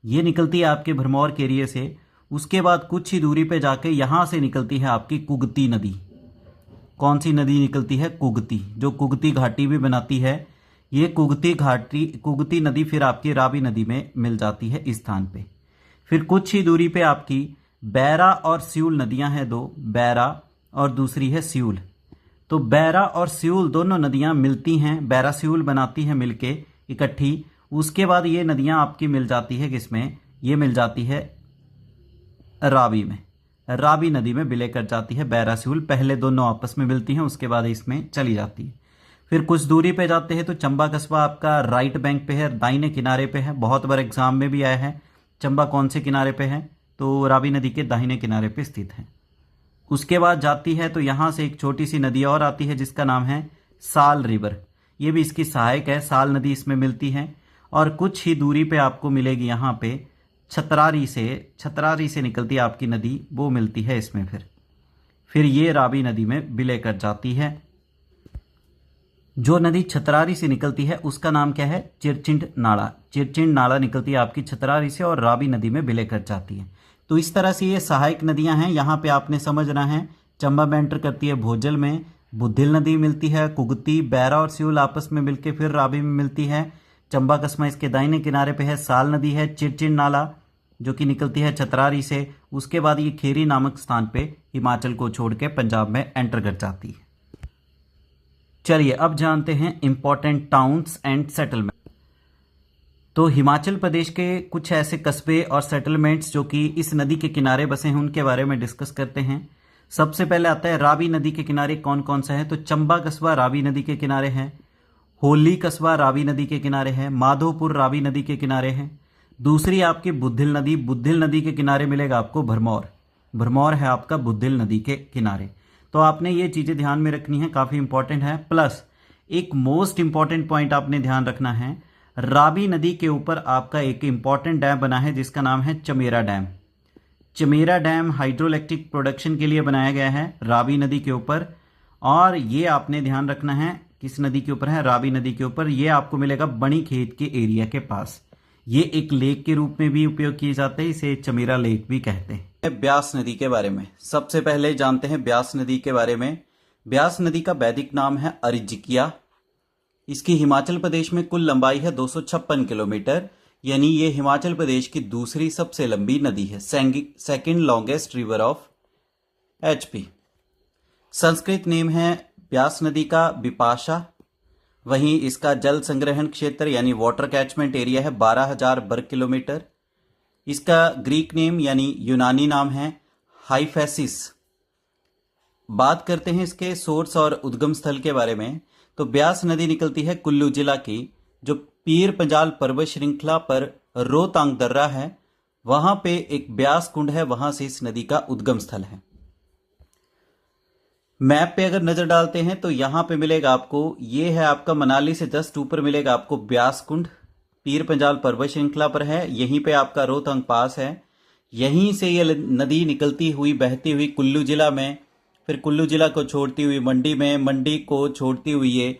ये निकलती है आपके भरमौर के एरिया से। उसके बाद कुछ ही दूरी पे जाके यहाँ से निकलती है आपकी कुगती नदी। कौन सी नदी निकलती है, कुगती, जो कुगती घाटी भी बनाती है। ये कुगती नदी फिर आपकी रावी नदी में मिल जाती है इस स्थान पे। फिर कुछ ही दूरी पे आपकी बैरा और सियूल नदियां हैं दो, बैरा और दूसरी है सियूल। तो बैरा और सियूल दोनों नदियां मिलती हैं, बैरा सियूल बनाती हैं मिलके इकट्ठी। उसके बाद ये नदियां आपकी मिल जाती है किसमें, ये मिल जाती है रावी में। रावी नदी में विलय कर जाती है बैरा सियूल। पहले दोनों आपस में मिलती हैं, उसके बाद इसमें चली जाती है। फिर कुछ दूरी पे जाते हैं तो चंबा कस्बा आपका राइट बैंक पे है, दाहिने किनारे पे है। बहुत बार एग्जाम में भी आया है, चंबा कौन से किनारे पे है, तो रावी नदी के दाहिने किनारे पे स्थित है। उसके बाद जाती है तो यहाँ से एक छोटी सी नदी और आती है जिसका नाम है साल रिवर। ये भी इसकी सहायक है, साल नदी इसमें मिलती है। और कुछ ही दूरी पे आपको मिलेगी यहाँ पे छतरारी से निकलती है आपकी नदी, वो मिलती है इसमें। फिर ये रावी नदी में विलय कर जाती है। जो नदी छतरारी से निकलती है उसका नाम क्या है, चिरचिंड नाला। चिरचिंड नाला निकलती है आपकी छतरारी से और रावी नदी में विलय कर जाती है। तो इस तरह से ये सहायक नदियां हैं। यहाँ पे आपने समझना है, चंबा में एंटर करती है भोजल में, बुद्धिल नदी मिलती है, कुगती, बैरा और सियूल आपस में मिलके फिर रावी में मिलती है। चंबा कस्बा इसके दाहिने किनारे पे है, साल नदी है, चिरचिंड नाला जो कि निकलती है छतरारी से। उसके बाद ये खेरी नामक स्थान पे हिमाचल को छोड़ के पंजाब में एंटर कर जाती है। चलिए अब जानते हैं इंपॉर्टेंट टाउन्स एंड सेटलमेंट। तो हिमाचल प्रदेश के कुछ ऐसे कस्बे और सेटलमेंट्स जो कि इस नदी के किनारे बसे हैं उनके बारे में डिस्कस करते हैं। सबसे पहले आता है रावी नदी के किनारे कौन कौन सा है, तो चंबा कस्बा रावी नदी के किनारे है, होली कस्बा रावी नदी के किनारे है, माधोपुर रावी नदी के किनारे है। दूसरी आपकी बुद्धिल नदी, बुद्धिल नदी के किनारे मिलेगा आपको भरमौर। भरमौर है आपका बुद्धिल नदी के किनारे। तो आपने ये चीज़ें ध्यान में रखनी है, काफ़ी इंपॉर्टेंट है। प्लस एक मोस्ट इंपॉर्टेंट पॉइंट आपने ध्यान रखना है, रावी नदी के ऊपर आपका एक इंपॉर्टेंट डैम बना है जिसका नाम है Chamera dam. Chamera dam hydroelectric production के लिए बनाया गया है रावी नदी के ऊपर। और ये आपने ध्यान रखना है किस नदी के ऊपर है, रावी नदी के ऊपर। ये आपको मिलेगा बणी खेत के एरिया के पास। ये एक लेक के रूप में भी उपयोग किए जाते हैं, इसे चमेरा लेक भी कहते हैं। ब्यास नदी के बारे में सबसे पहले जानते हैं ब्यास नदी के बारे में। ब्यास नदी का वैदिक नाम है अरिजिकिया। इसकी हिमाचल प्रदेश में कुल लंबाई है 256 किलोमीटर, यानी ये हिमाचल प्रदेश की दूसरी सबसे लंबी नदी है, second longest river of HP. Sanskrit name है ब्यास नदी का विपाशा। वहीं इसका जल संग्रहण क्षेत्र यानी वाटर कैचमेंट एरिया है 12,000 वर्ग किलोमीटर। इसका ग्रीक नेम यानी यूनानी नाम है हाइफेसिस। बात करते हैं इसके सोर्स और उद्गम स्थल के बारे में। तो ब्यास नदी निकलती है कुल्लू जिला की, जो पीर पंजाल पर्वत श्रृंखला पर रोहतांग दर्रा है, वहां पे एक ब्यास कुंड है, वहां से इस नदी का उद्गम स्थल है। मैप पे अगर नजर डालते हैं तो यहां पे मिलेगा आपको, ये है आपका मनाली से जस्ट ऊपर मिलेगा आपको ब्यास कुंड, पीर पंजाल पर्वत श्रृंखला पर है। यहीं पे आपका रोहतांग पास है। यहीं से ये नदी निकलती हुई बहती हुई कुल्लू जिला में, फिर कुल्लू जिला को छोड़ती हुई मंडी में, मंडी को छोड़ती हुई ये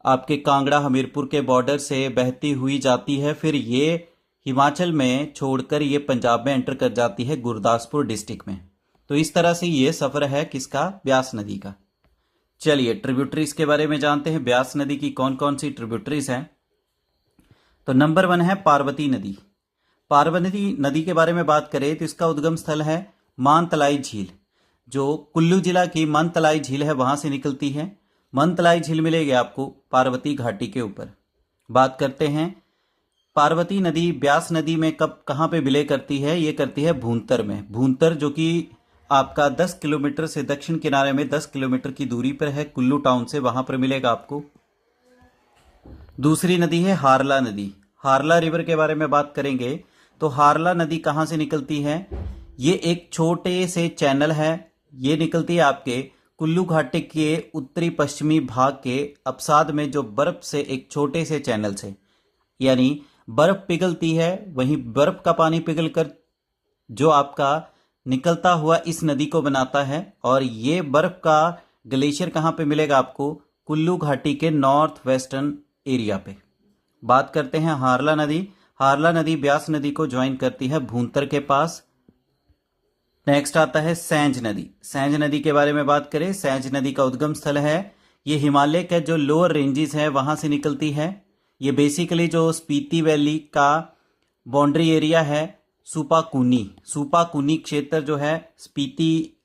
आपके कांगड़ा हमीरपुर के बॉर्डर से बहती हुई जाती है। फिर ये हिमाचल में छोड़कर ये पंजाब में एंटर कर जाती है गुरदासपुर डिस्ट्रिक्ट में। तो इस तरह से ये सफ़र है किसका, ब्यास नदी का। चलिए ट्रिब्यूटरीज के बारे में जानते हैं। ब्यास नदी की कौन कौन सी ट्रिब्यूटरीज हैं। तो नंबर 1 है पार्वती नदी। पार्वती नदी के बारे में बात करें तो इसका उद्गम स्थल है मानतलाई झील, जो कुल्लू जिला की मानतलाई झील है वहां से निकलती है। मानतलाई झील मिलेगी आपको पार्वती घाटी के ऊपर। बात करते हैं पार्वती नदी ब्यास नदी में कब कहाँ पे विलय करती है। ये करती है भूंतर में। भूंतर जो कि आपका 10 किलोमीटर से दक्षिण किनारे में 10 किलोमीटर की दूरी पर है कुल्लू टाउन से, वहां पर मिलेगा आपको। दूसरी नदी है हारला नदी। हारला रिवर के बारे में बात करेंगे तो हारला नदी कहाँ से निकलती है। ये एक छोटे से चैनल है। ये निकलती है आपके कुल्लू घाटी के उत्तरी पश्चिमी भाग के अवसाद में, जो बर्फ से एक छोटे से चैनल से, यानी बर्फ पिघलती है, वहीं बर्फ का पानी पिघलकर जो आपका निकलता हुआ इस नदी को बनाता है। और ये बर्फ का ग्लेशियर कहाँ पे मिलेगा आपको, कुल्लू घाटी के नॉर्थ वेस्टर्न एरिया पे। बात करते हैं हारला नदी। हारला नदी ब्यास नदी को ज्वाइन करती है भूंतर के पास। नेक्स्ट आता है सैंज नदी। सैंज नदी के बारे में बात करें, सैंज नदी का उद्गम स्थल है, ये हिमालय के जो लोअर रेंजेस है वहां से निकलती है। ये बेसिकली जो स्पीति वैली का बाउंड्री एरिया है, सुपाकुनी क्षेत्र जो है स्पीति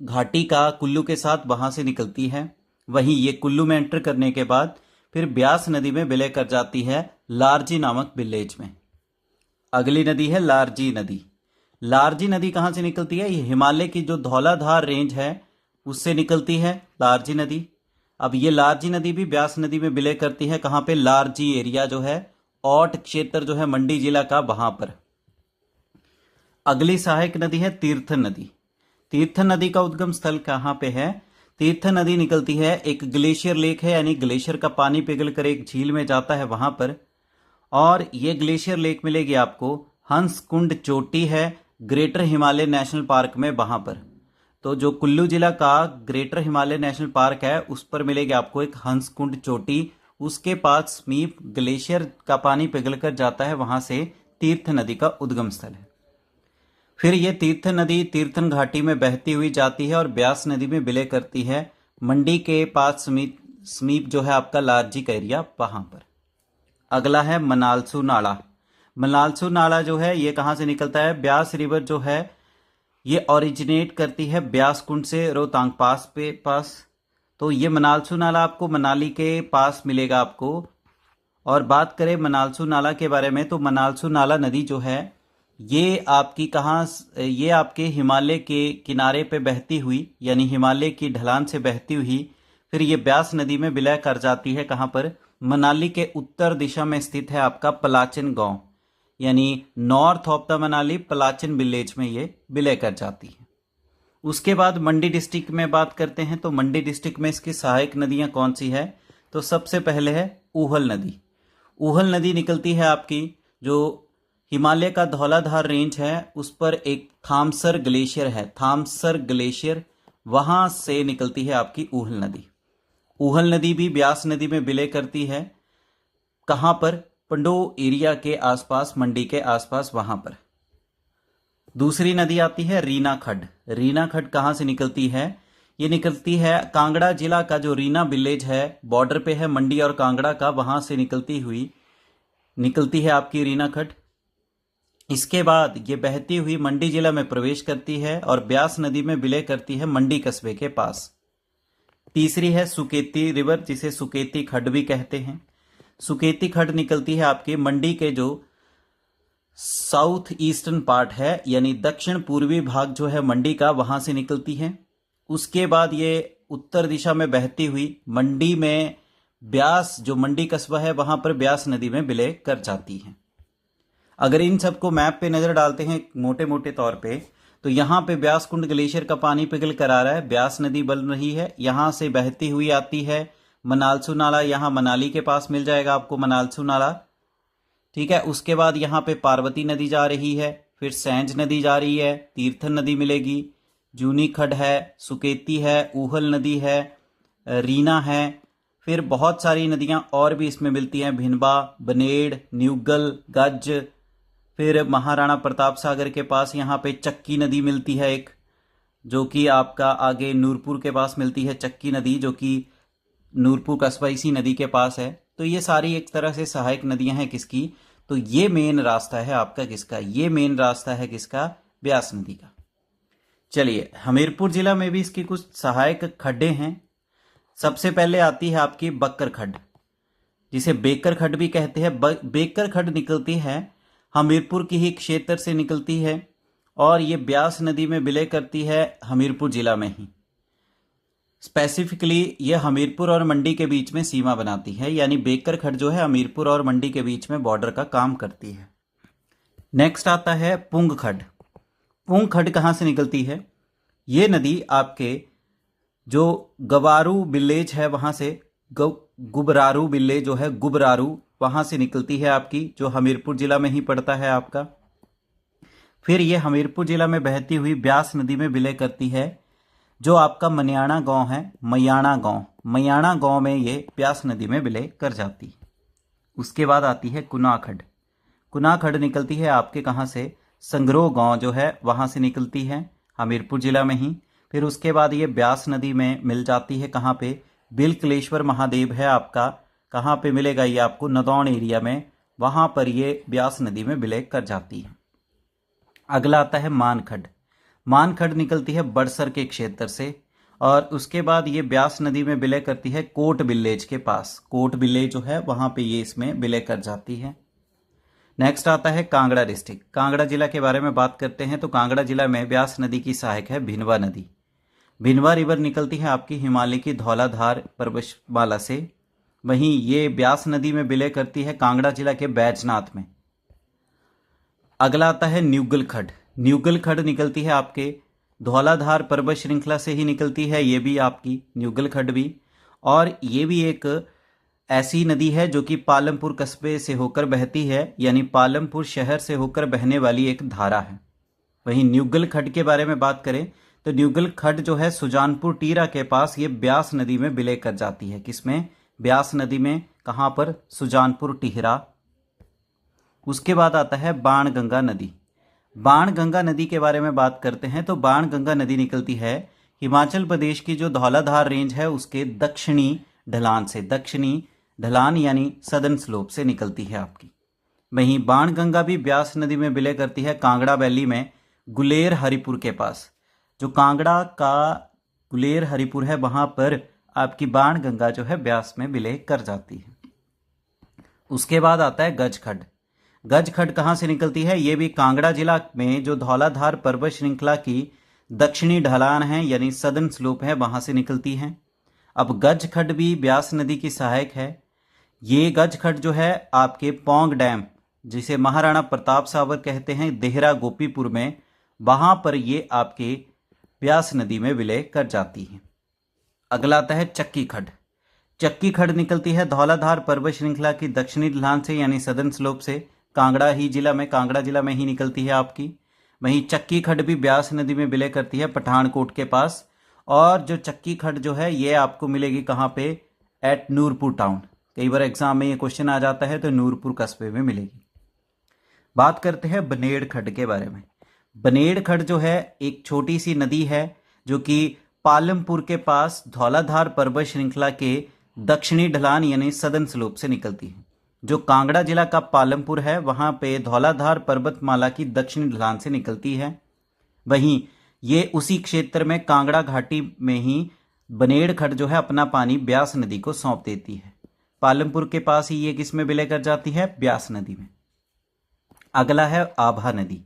घाटी का कुल्लू के साथ, वहां से निकलती है। वहीं ये कुल्लू में एंटर करने के बाद फिर ब्यास नदी में विलय कर जाती है लारजी नामक विलेज में। अगली नदी है लारजी नदी। लारजी नदी कहाँ से निकलती है, ये हिमालय की जो धौलाधार रेंज है उससे निकलती है लारजी नदी। अब ये लारजी नदी भी ब्यास नदी में विलय करती है। कहाँ पे, लारजी एरिया जो है, औट क्षेत्र जो है मंडी जिला का, वहां पर। अगली सहायक नदी है तीर्थन नदी। तीर्थन नदी का उद्गम स्थल कहाँ पे है। तीर्थन नदी निकलती है, एक ग्लेशियर लेक है, यानी ग्लेशियर का पानी पिघलकर एक झील में जाता है वहां पर। और ये ग्लेशियर लेक मिलेगी आपको हंसकुंड चोटी है ग्रेटर हिमालय नेशनल पार्क में, वहां पर। तो जो कुल्लू जिला का ग्रेटर हिमालय नेशनल पार्क है उस पर मिलेगी आपको एक हंसकुंड चोटी। उसके पास समीप ग्लेशियर का पानी पिघलकर जाता है, वहां से तीर्थ नदी का उद्गम स्थल है। फिर ये तीर्थ नदी तीर्थन घाटी में बहती हुई जाती है और ब्यास नदी में विलय करती है मंडी के पास समीप जो है आपका लारजी का एरिया, वहां पर। अगला है मनालसू नाला। मनालसू नाला जो है ये कहाँ से निकलता है, ब्यास रिवर जो है ये ओरिजिनेट करती है ब्यास कुंड से रोहतांग पास। तो ये मनालसू नाला आपको मनाली के पास मिलेगा आपको। और बात करें मनालसू नाला के बारे में तो मनालसू नाला नदी जो है ये आपकी ये आपके हिमालय के किनारे पे बहती हुई, यानी हिमालय की ढलान से बहती हुई फिर ये ब्यास नदी में विलय कर जाती है। कहाँ पर, मनाली के उत्तर दिशा में स्थित है आपका पलाचिन गांव, यानी north of the Manali Palachin village में ये विलय कर जाती है। उसके बाद मंडी डिस्ट्रिक्ट में बात करते हैं तो मंडी डिस्ट्रिक्ट में इसकी सहायक नदियां कौन सी है। तो सबसे पहले है ऊहल नदी। ऊहल नदी निकलती है आपकी जो हिमालय का धौलाधार रेंज है उस पर एक थामसर ग्लेशियर है, थामसर ग्लेशियर, वहां से निकलती है आपकी ऊहल नदी। ऊहल नदी भी ब्यास नदी में विलय करती है। कहां पर, पंडो एरिया के आसपास, मंडी के आसपास, वहां पर। दूसरी नदी आती है रीना खड्ड। रीना खड्ड कहां से निकलती है, ये निकलती है कांगड़ा जिला का जो रीना विलेज है, बॉर्डर पे है मंडी और कांगड़ा का, वहां से निकलती है आपकी रीना खड्ड। इसके बाद ये बहती हुई मंडी जिला में प्रवेश करती है और ब्यास नदी में विलय करती है मंडी कस्बे के पास। तीसरी है सुकेती रिवर, जिसे सुकेती खड्ड भी कहते हैं। सुकेती खड्ड निकलती है आपके मंडी के जो साउथ ईस्टर्न पार्ट है, यानी दक्षिण पूर्वी भाग जो है मंडी का, वहां से निकलती है। उसके बाद ये उत्तर दिशा में बहती हुई मंडी में ब्यास, जो मंडी कस्बा है, वहां पर ब्यास नदी में विलय कर जाती है। अगर इन सबको मैप पे नजर डालते हैं मोटे मोटे तौर पे, तो यहाँ पे ब्यास कुंड ग्लेशियर का पानी पिघल कर आ रहा है, ब्यास नदी बन रही है, यहाँ से बहती हुई आती है मनालसू नाला, यहाँ मनाली के पास मिल जाएगा आपको मनालसू नाला, ठीक है। उसके बाद यहाँ पे पार्वती नदी जा रही है, फिर सैंज नदी जा रही है, तीर्थन नदी मिलेगी, जूनी खड्ड है, सुकेती है, ऊहल नदी है, रीना है, फिर बहुत सारी नदियां और भी इसमें मिलती हैं, भिनबा, बनेड़, न्यूगल, गज। फिर महाराणा प्रताप सागर के पास यहाँ पे चक्की नदी मिलती है एक, जो कि आपका आगे नूरपुर के पास मिलती है चक्की नदी, जो कि नूरपुर कस्बा इसी नदी के पास है। तो ये सारी एक तरह से सहायक नदियां हैं किसकी, तो ये मेन रास्ता है आपका किसका, ये मेन रास्ता है किसका, ब्यास नदी का। चलिए, हमीरपुर जिला में भी इसकी कुछ सहायक खड्डे हैं। सबसे पहले आती है आपकी बक्कर खड्ड, जिसे बेकर खड्ड भी कहते हैं। बेकर खड्ड निकलती है हमीरपुर की ही क्षेत्र से निकलती है और ये ब्यास नदी में विलय करती है हमीरपुर जिला में ही। स्पेसिफिकली ये हमीरपुर और मंडी के बीच में सीमा बनाती है, यानी बेकर खड्ड जो है हमीरपुर और मंडी के बीच में बॉर्डर का काम करती है। नेक्स्ट आता है पुंग खड्ड। पुंग खड्ड कहाँ से निकलती है, ये नदी आपके जो गवारू विलेज है वहाँ से, गुबरारू विलेज जो है गुबरारू, वहाँ से निकलती है आपकी, जो हमीरपुर जिला में ही पड़ता है आपका। फिर ये हमीरपुर जिला में बहती हुई ब्यास नदी में विलय करती है, जो आपका मनियाना गांव है, मयाना गांव में ये ब्यास नदी में विलय कर जाती है। उसके बाद आती है कुना खड्ड। कुना खड्ड निकलती है आपके कहाँ से, संगरोह गांव जो है वहाँ से निकलती है, हमीरपुर जिला में ही। फिर उसके बाद ये ब्यास नदी में मिल जाती है कहाँ पे, बिलकलेश्वर महादेव है आपका, कहाँ पे मिलेगा ये आपको, नदौन एरिया में, वहाँ पर ये ब्यास नदी में विलय कर जाती है। अगला आता है मानखड्ड। मानखड्ड निकलती है बड़सर के क्षेत्र से और उसके बाद ये ब्यास नदी में विलय करती है कोट विलेज के पास, कोट विलेज जो है वहाँ पे ये इसमें विलय कर जाती है। नेक्स्ट आता है कांगड़ा डिस्ट्रिक्ट। कांगड़ा जिला के बारे में बात करते हैं तो कांगड़ा जिला में ब्यास नदी की सहायक है भिनवा नदी। भिनवा रिवर निकलती है आपकी हिमालय की धौलाधार पर्वतमाला से, वहीं ये ब्यास नदी में विलय करती है कांगड़ा जिला के बैजनाथ में। अगला आता है न्यूगल खड्ड। न्यूगल खड्ड निकलती है आपके धौलाधार पर्वत श्रृंखला से ही निकलती है, ये भी आपकी न्यूगल खड्ड भी, और ये भी एक ऐसी नदी है जो कि पालमपुर कस्बे से होकर बहती है, यानी पालमपुर शहर से होकर बहने वाली एक धारा है। वहीं न्यूगल खड्ड के बारे में बात करें तो न्यूगल खड्ड जो है सुजानपुर टीरा के पास ये ब्यास नदी में विलय कर जाती है। किसमें, ब्यास नदी में, कहाँ पर, सुजानपुर टिहरा। उसके बाद आता है बाणगंगा नदी। बाणगंगा नदी के बारे में बात करते हैं तो बाणगंगा नदी निकलती है हिमाचल प्रदेश की जो धौलाधार रेंज है उसके दक्षिणी ढलान से, दक्षिणी ढलान यानी सदर्न स्लोप से निकलती है आपकी। वहीं बाणगंगा भी ब्यास नदी में विलय करती है कांगड़ा वैली में गुलेर हरिपुर के पास। जो कांगड़ा का गुलेर हरिपुर है वहां पर आपकी बाणगंगा जो है ब्यास में विलय कर जाती है। उसके बाद आता है गज खड्ड। गज खड्ड कहाँ से निकलती है, ये भी कांगड़ा जिला में जो धौलाधार पर्वत श्रृंखला की दक्षिणी ढलान है यानी सदर्न स्लोप है वहां से निकलती है। अब गज खड्ड भी ब्यास नदी की सहायक है। ये गज खड्ड जो है आपके पौंग डैम, जिसे महाराणा प्रताप सावर कहते हैं, देहरा गोपीपुर में, वहां पर ये आपके ब्यास नदी में विलय कर जाती है। अगला आता है चक्की खड्ड। चक्की खड्ड निकलती है धौलाधार पर्वत श्रृंखला की दक्षिणी ढलान से यानी सदर्न स्लोप से, कांगड़ा जिला में ही निकलती है आपकी। वहीं चक्की खड्ड भी ब्यास नदी में विलय करती है पठानकोट के पास, और जो चक्की खड्ड जो है ये आपको मिलेगी कहाँ पे, एट नूरपुर टाउन। कई बार एग्जाम में ये क्वेश्चन आ जाता है तो नूरपुर कस्बे में मिलेगी। बात करते हैं बनेड़ खड्ड के बारे में। बनेड़ खड्ड जो है एक छोटी सी नदी है जो कि पालमपुर के पास धौलाधार पर्वत श्रृंखला के दक्षिणी ढलान यानी सदर्न स्लोप से निकलती है। जो कांगड़ा जिला का पालमपुर है वहां पे धौलाधार पर्वतमाला की दक्षिणी ढलान से निकलती है। वहीं ये उसी क्षेत्र में कांगड़ा घाटी में ही बनेड़ खड्ड जो है अपना पानी ब्यास नदी को सौंप देती है। पालमपुर के पास ही ये किस में विलय कर जाती है, ब्यास नदी में। अगला है आभा नदी।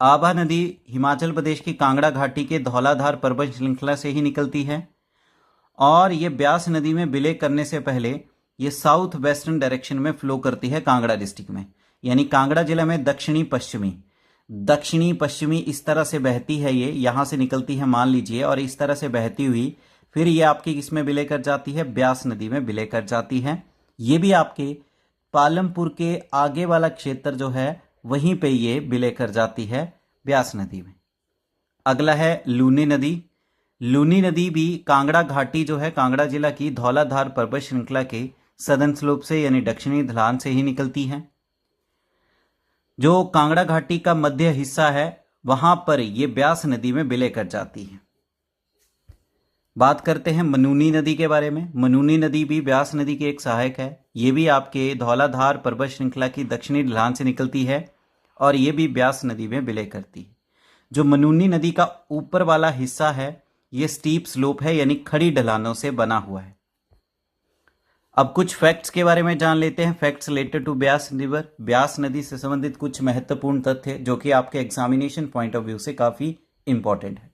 आभा नदी हिमाचल प्रदेश की कांगड़ा घाटी के धौलाधार पर्वत श्रृंखला से ही निकलती है और ये ब्यास नदी में विलय करने से पहले ये साउथ वेस्टर्न डायरेक्शन में फ्लो करती है कांगड़ा डिस्ट्रिक्ट में, यानी कांगड़ा जिला में दक्षिणी पश्चिमी इस तरह से बहती है। ये यहाँ से निकलती है मान लीजिए, और इस तरह से बहती हुई फिर ये आपकी किसमें विलय कर जाती है, ब्यास नदी में विलय कर जाती है। ये भी आपके पालमपुर के आगे वाला क्षेत्र जो है वहीं पे ये विलय कर जाती है ब्यास नदी में। अगला है लूनी नदी। लूनी नदी भी कांगड़ा घाटी जो है कांगड़ा जिला की धौलाधार पर्वत श्रृंखला के सदर्न स्लोप से यानी दक्षिणी ढलान से ही निकलती है। जो कांगड़ा घाटी का मध्य हिस्सा है वहां पर ये ब्यास नदी में विलय कर जाती है। बात करते हैं मनूनी नदी के बारे में। मनूनी नदी भी ब्यास नदी की एक सहायक है। ये भी आपके धौलाधार पर्वत श्रृंखला की दक्षिणी ढलान से निकलती है और ये भी ब्यास नदी में विलय करती है। जो मनूनी नदी का ऊपर वाला हिस्सा है ये स्टीप स्लोप है, यानी खड़ी ढलानों से बना हुआ है। अब कुछ फैक्ट्स के बारे में जान लेते हैं। Facts related to Beas river. Beas नदी से संबंधित कुछ महत्वपूर्ण तथ्य जो कि आपके एग्जामिनेशन पॉइंट ऑफ व्यू से काफी इंपॉर्टेंट है।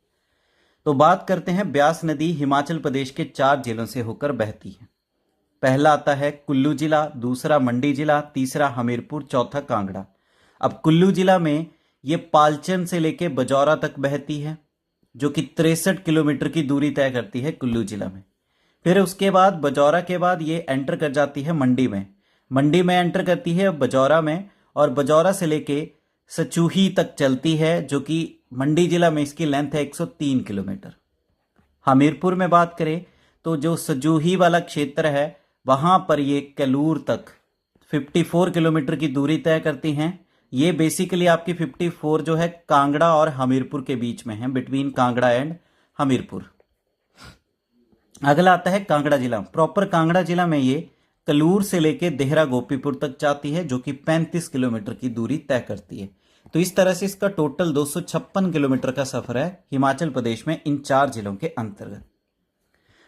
तो बात करते हैं, ब्यास नदी हिमाचल प्रदेश के 4 जिलों से होकर बहती है। पहला आता है कुल्लू जिला, दूसरा मंडी जिला, तीसरा हमीरपुर, चौथा कांगड़ा। अब कुल्लू जिला में ये पालचन से लेके बजौरा तक बहती है, जो कि 63 किलोमीटर की दूरी तय करती है कुल्लू जिला में। फिर उसके बाद बजौरा के बाद ये एंटर कर जाती है मंडी में। मंडी में एंटर करती है बजौरा में, और बजौरा से लेके सचूही तक चलती है, जो कि मंडी जिला में इसकी लेंथ है 103 किलोमीटर। हमीरपुर में बात करें तो जो सजूही वाला क्षेत्र है वहां पर ये कैलूर तक 54 किलोमीटर की दूरी तय करती हैं। ये बेसिकली आपकी 54 जो है कांगड़ा और हमीरपुर के बीच में है, बिटवीन कांगड़ा एंड हमीरपुर। अगला आता है कांगड़ा जिला। प्रॉपर कांगड़ा जिला में ये कलूर से लेके देहरा गोपीपुर तक जाती है, जो कि 35 किलोमीटर की दूरी तय करती है। तो इस तरह से इसका टोटल 256 किलोमीटर का सफर है हिमाचल प्रदेश में इन 4 जिलों के अंतर्गत।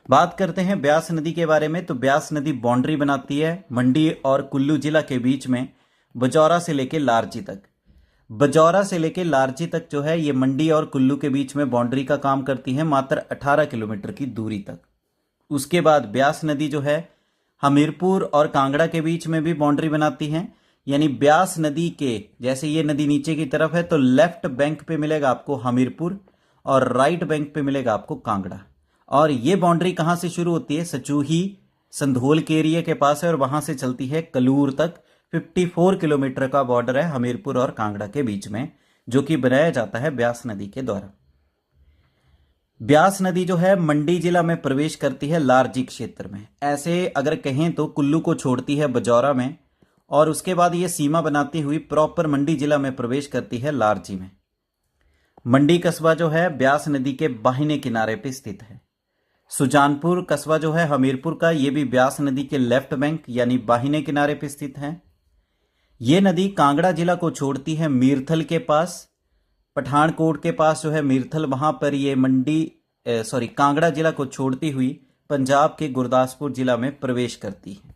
बात करते हैं ब्यास नदी के बारे में। तो ब्यास नदी बाउंड्री बनाती है मंडी और कुल्लू जिला के बीच में, बजौरा से लेके लारजी तक। बजौरा से लेके लारजी तक जो है ये मंडी और कुल्लू के बीच में बाउंड्री का काम करती है, मात्र 18 किलोमीटर की दूरी तक। उसके बाद ब्यास नदी जो है हमीरपुर और कांगड़ा के बीच में भी बाउंड्री बनाती है, यानी ब्यास नदी के जैसे ये नदी नीचे की तरफ है तो लेफ्ट बैंक पे मिलेगा आपको हमीरपुर और राइट बैंक पे मिलेगा आपको कांगड़ा। और ये बाउंड्री कहां से शुरू होती है? सचूही संधोल के एरिया के पास है और वहां से चलती है कलूर तक। 54 किलोमीटर का बॉर्डर है हमीरपुर और कांगड़ा के बीच में, जो कि बनाया जाता है ब्यास नदी के द्वारा। ब्यास नदी जो है मंडी जिला में प्रवेश करती है लारजी क्षेत्र में। ऐसे अगर कहें तो कुल्लू को छोड़ती है बजौरा में और उसके बाद ये सीमा बनाती हुई प्रॉपर मंडी जिला में प्रवेश करती है लारजी में। मंडी कस्बा जो है ब्यास नदी के बाहिने किनारे पे स्थित है। सुजानपुर कस्बा जो है हमीरपुर का, ये भी ब्यास नदी के लेफ्ट बैंक यानी बाहिने किनारे पे स्थित है। ये नदी कांगड़ा जिला को छोड़ती है मीरथल के पास, पठानकोट के पास जो है मीरथल, वहां पर ये कांगड़ा जिला को छोड़ती हुई पंजाब के गुरदासपुर जिला में प्रवेश करती है।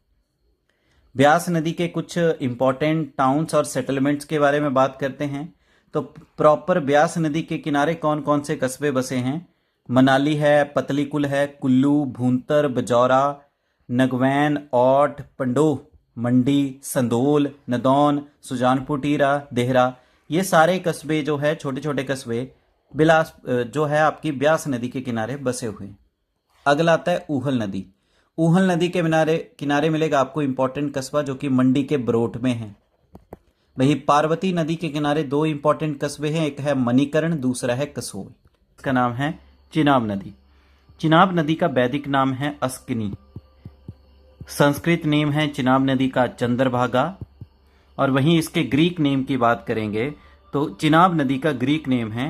ब्यास नदी के कुछ इंपॉर्टेंट टाउन्स और सेटलमेंट्स के बारे में बात करते हैं। तो प्रॉपर ब्यास नदी के किनारे कौन कौन से कस्बे बसे हैं? मनाली है, पतलीकुल है, कुल्लू, भूंतर, बजौरा, नगवैन, औट, पंडोह, मंडी, संदोल, नदौन, सुजानपुर टीरा, देहरा, ये सारे कस्बे जो है छोटे छोटे कस्बे बिलास जो है आपकी ब्यास नदी के किनारे बसे हुए। अगला आता है ऊहल नदी। ऊहल नदी के किनारे मिलेगा आपको इंपॉर्टेंट कस्बा जो कि मंडी के बरोट में है। वही पार्वती नदी के किनारे 2 इंपॉर्टेंट कस्बे हैं, एक है मणिकर्ण, दूसरा है कसोल। इसका नाम है चिनाब नदी। चिनाब नदी का वैदिक नाम है अस्किनी, संस्कृत नेम है चिनाब नदी का चंद्रभागा। और वहीं इसके ग्रीक नेम की बात करेंगे तो चिनाब नदी का ग्रीक नेम है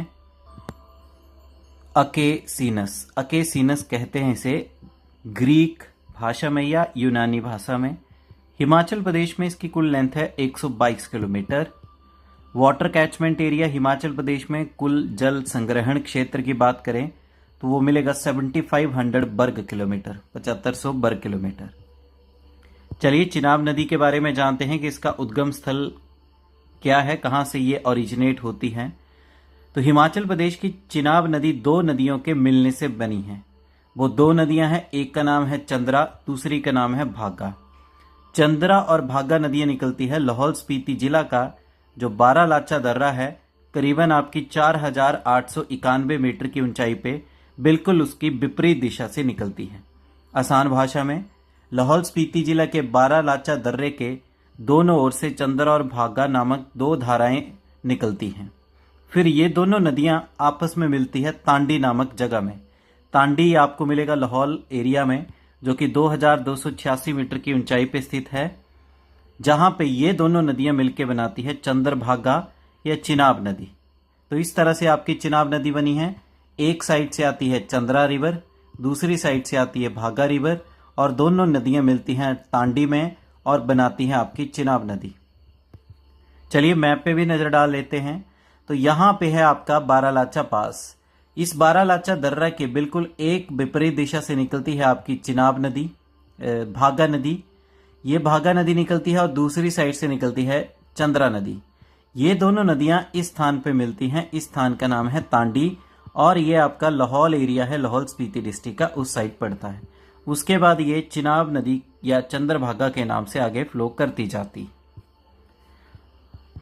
अकेसीनस। अकेसीनस कहते हैं इसे ग्रीक भाषा में या यूनानी भाषा में। हिमाचल प्रदेश में इसकी कुल लेंथ है 122 kilometre. Water catchment area Himachal Pradesh में कुल जल संग्रहण क्षेत्र की बात करें तो वो मिलेगा 7500 वर्ग किलोमीटर, 7500 वर्ग किलोमीटर। चलिए चिनाब नदी के बारे में जानते हैं कि इसका उद्गम स्थल क्या है, कहां से ये ओरिजिनेट होती है। तो हिमाचल प्रदेश की चिनाब नदी 2 नदियों के मिलने से बनी है। वो 2 नदियां हैं, एक का नाम है चंद्रा, दूसरी का नाम है भागा। चंद्रा और भागा नदियां निकलती है लाहौल स्पीति जिला का जो 12 लाचा दर्रा है, करीबन आपकी 4891 मीटर की ऊंचाई पे बिल्कुल उसकी विपरीत दिशा से निकलती है। आसान भाषा में लाहौल स्पीति जिला के 12 लाचा दर्रे के दोनों ओर से चंद्रा और भागा नामक 2 धाराएं निकलती हैं। फिर ये दोनों नदियां आपस में मिलती है तांडी नामक जगह में। तांडी आपको मिलेगा लाहौल एरिया में जो कि 2286 मीटर की ऊंचाई पे स्थित है, जहां पे ये दोनों नदियां मिलकर बनाती है चंद्रभागा या चिनाब नदी। तो इस तरह से आपकी चिनाब नदी बनी है। एक साइड से आती है चंद्रा रिवर, दूसरी साइड से आती है भागा रिवर, और दोनों नदियां मिलती हैं तांडी में और बनाती हैं आपकी चिनाब नदी। चलिए मैप पे भी नजर डाल लेते हैं। तो यहाँ पे है आपका बारालाचा पास। इस बारालाचा दर्रा के बिल्कुल एक विपरीत दिशा से निकलती है आपकी चिनाब नदी, भागा नदी। ये भागा नदी निकलती है और दूसरी साइड से निकलती है चंद्रा नदी। ये दोनों नदियां इस स्थान पे मिलती हैं। इस स्थान का नाम है तांडी, और ये आपका लाहौल एरिया है, लाहौल स्पीति डिस्ट्रिक्ट का उस साइड पड़ता है। उसके बाद ये चिनाब नदी या चंद्रभागा के नाम से आगे फ्लो करती जाती।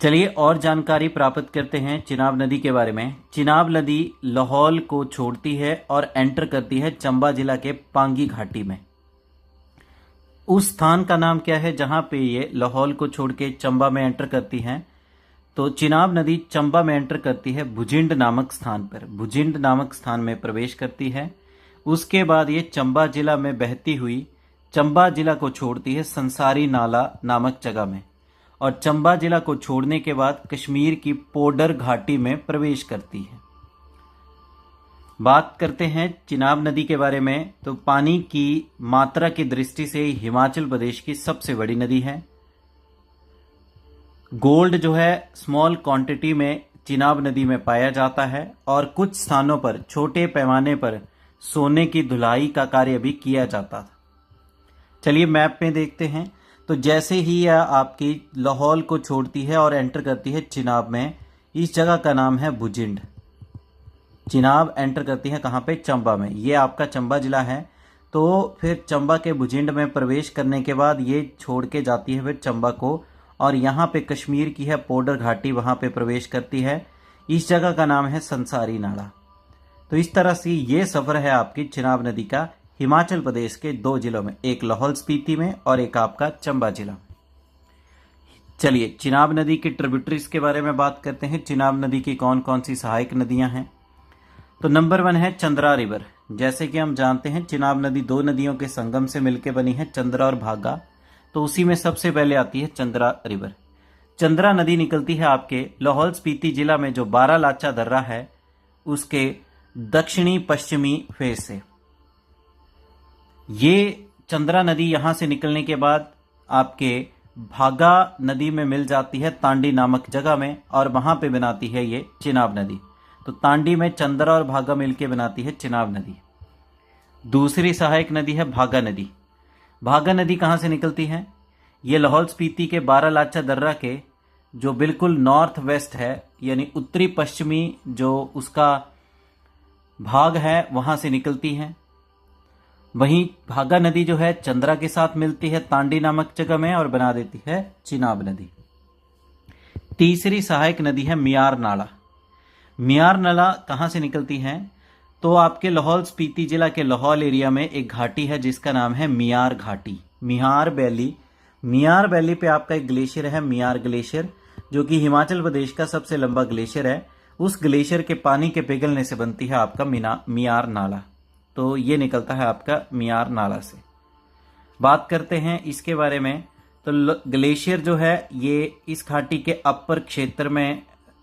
चलिए और जानकारी प्राप्त करते हैं चिनाब नदी के बारे में। चिनाब नदी लाहौल को छोड़ती है और एंटर करती है चंबा जिला के पांगी घाटी में। उस स्थान का नाम क्या है जहां पे ये लाहौल को छोड़ के चंबा में एंटर करती है? तो चिनाब नदी चंबा में एंटर करती है भुजिंड नामक स्थान पर। भुजिंड नामक स्थान में प्रवेश करती है। उसके बाद ये चंबा जिला में बहती हुई चंबा जिला को छोड़ती है संसारी नाला नामक जगह में, और चंबा जिला को छोड़ने के बाद कश्मीर की पोडर घाटी में प्रवेश करती है। बात करते हैं चिनाब नदी के बारे में। तो पानी की मात्रा की दृष्टि से हिमाचल प्रदेश की सबसे बड़ी नदी है। गोल्ड जो है स्मॉल क्वांटिटी में चिनाब नदी में पाया जाता है, और कुछ स्थानों पर छोटे पैमाने पर सोने की धुलाई का कार्य भी किया जाता था। चलिए मैप में देखते हैं। तो जैसे ही यह आपकी लाहौल को छोड़ती है और एंटर करती है चिनाब में, इस जगह का नाम है भुजिंड। चिनाब एंटर करती है कहाँ पे? चंबा में। ये आपका चंबा जिला है। तो फिर चंबा के भुजिंड में प्रवेश करने के बाद ये छोड़ के जाती है फिर चंबा को, और यहाँ पे कश्मीर की है पोडर घाटी, वहाँ पे प्रवेश करती है। इस जगह का नाम है संसारी नाला। तो इस तरह से ये सफ़र है आपकी चिनाब नदी का हिमाचल प्रदेश के दो जिलों में, एक लाहौल स्पीति में और एक आपका चंबा जिला। चलिए चिनाब नदी की ट्रिब्यूटरीज के बारे में बात करते हैं। चिनाब नदी की कौन कौन सी सहायक नदियां हैं? तो नंबर 1 है चंद्रा रिवर। जैसे कि हम जानते हैं चिनाब नदी दो नदियों के संगम से मिलकर बनी है, चंद्रा और भागा। तो उसी में सबसे पहले आती है चंद्रा रिवर। चंद्रा नदी निकलती है आपके लाहौल स्पीति जिला में जो बारालाचा दर्रा है उसके दक्षिणी पश्चिमी फेस से। ये चंद्रा नदी यहां से निकलने के बाद आपके भागा नदी में मिल जाती है तांडी नामक जगह में, और वहां पे बनाती है ये चिनाब नदी। तो तांडी में चंद्रा और भागा मिलके बनाती है चिनाब नदी। दूसरी सहायक नदी है भागा नदी। भागा नदी कहां से निकलती है? ये लाहौल स्पीति के बारालाचा दर्रा के जो बिल्कुल नॉर्थ वेस्ट है, यानी उत्तरी पश्चिमी जो उसका भाग है, वहां से निकलती है। वहीं भागा नदी जो है चंद्रा के साथ मिलती है तांडी नामक जगह में और बना देती है चिनाब नदी। तीसरी सहायक नदी है मियार नाला। मियार नाला कहां से निकलती है? तो आपके लाहौल स्पीति जिला के लाहौल एरिया में एक घाटी है जिसका नाम है मियार घाटी, मियार वैली। मियार वैली पे आपका एक ग्लेशियर है मियार ग्लेशियर, जो कि हिमाचल प्रदेश का सबसे लंबा ग्लेशियर है। उस ग्लेशियर के पानी के पिघलने से बनती है आपका मियार नाला। तो ये निकलता है आपका मियार नाला से। बात करते हैं इसके बारे में। तो ग्लेशियर जो है ये इस घाटी के अपर क्षेत्र में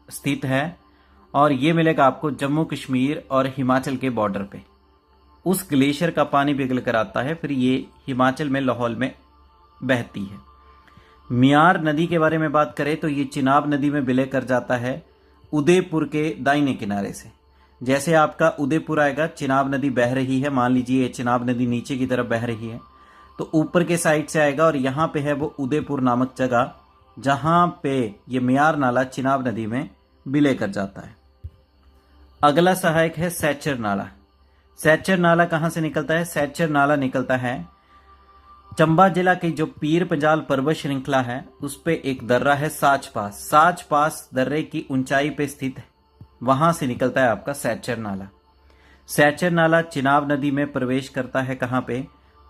स्थित है, और ये मिलेगा आपको जम्मू कश्मीर और हिमाचल के बॉर्डर पे। उस ग्लेशियर का पानी पिघल कर आता है, फिर ये हिमाचल में लाहौल में बहती है। मियार नदी के बारे में बात करें तो ये चिनाब नदी में विलय कर जाता है उदयपुर के दाहिने किनारे से। जैसे आपका उदयपुर आएगा, चिनाब नदी बह रही है, मान लीजिए चिनाब नदी नीचे की तरफ बह रही है, तो ऊपर के साइड से आएगा और यहाँ पे है वो उदयपुर नामक जगह, जहां पे ये मियार नाला चिनाब नदी में विलय कर जाता है। अगला सहायक है सैचर नाला। सैचर नाला कहां से निकलता है? सैचर नाला निकलता है चंबा जिला की जो पीर पंजाल पर्वत श्रृंखला है उस पे एक दर्रा है साच पास। साच पास दर्रे की ऊंचाई पे स्थित है, वहां से निकलता है आपका सैचर नाला। सैचर नाला चिनाब नदी में प्रवेश करता है कहां पे?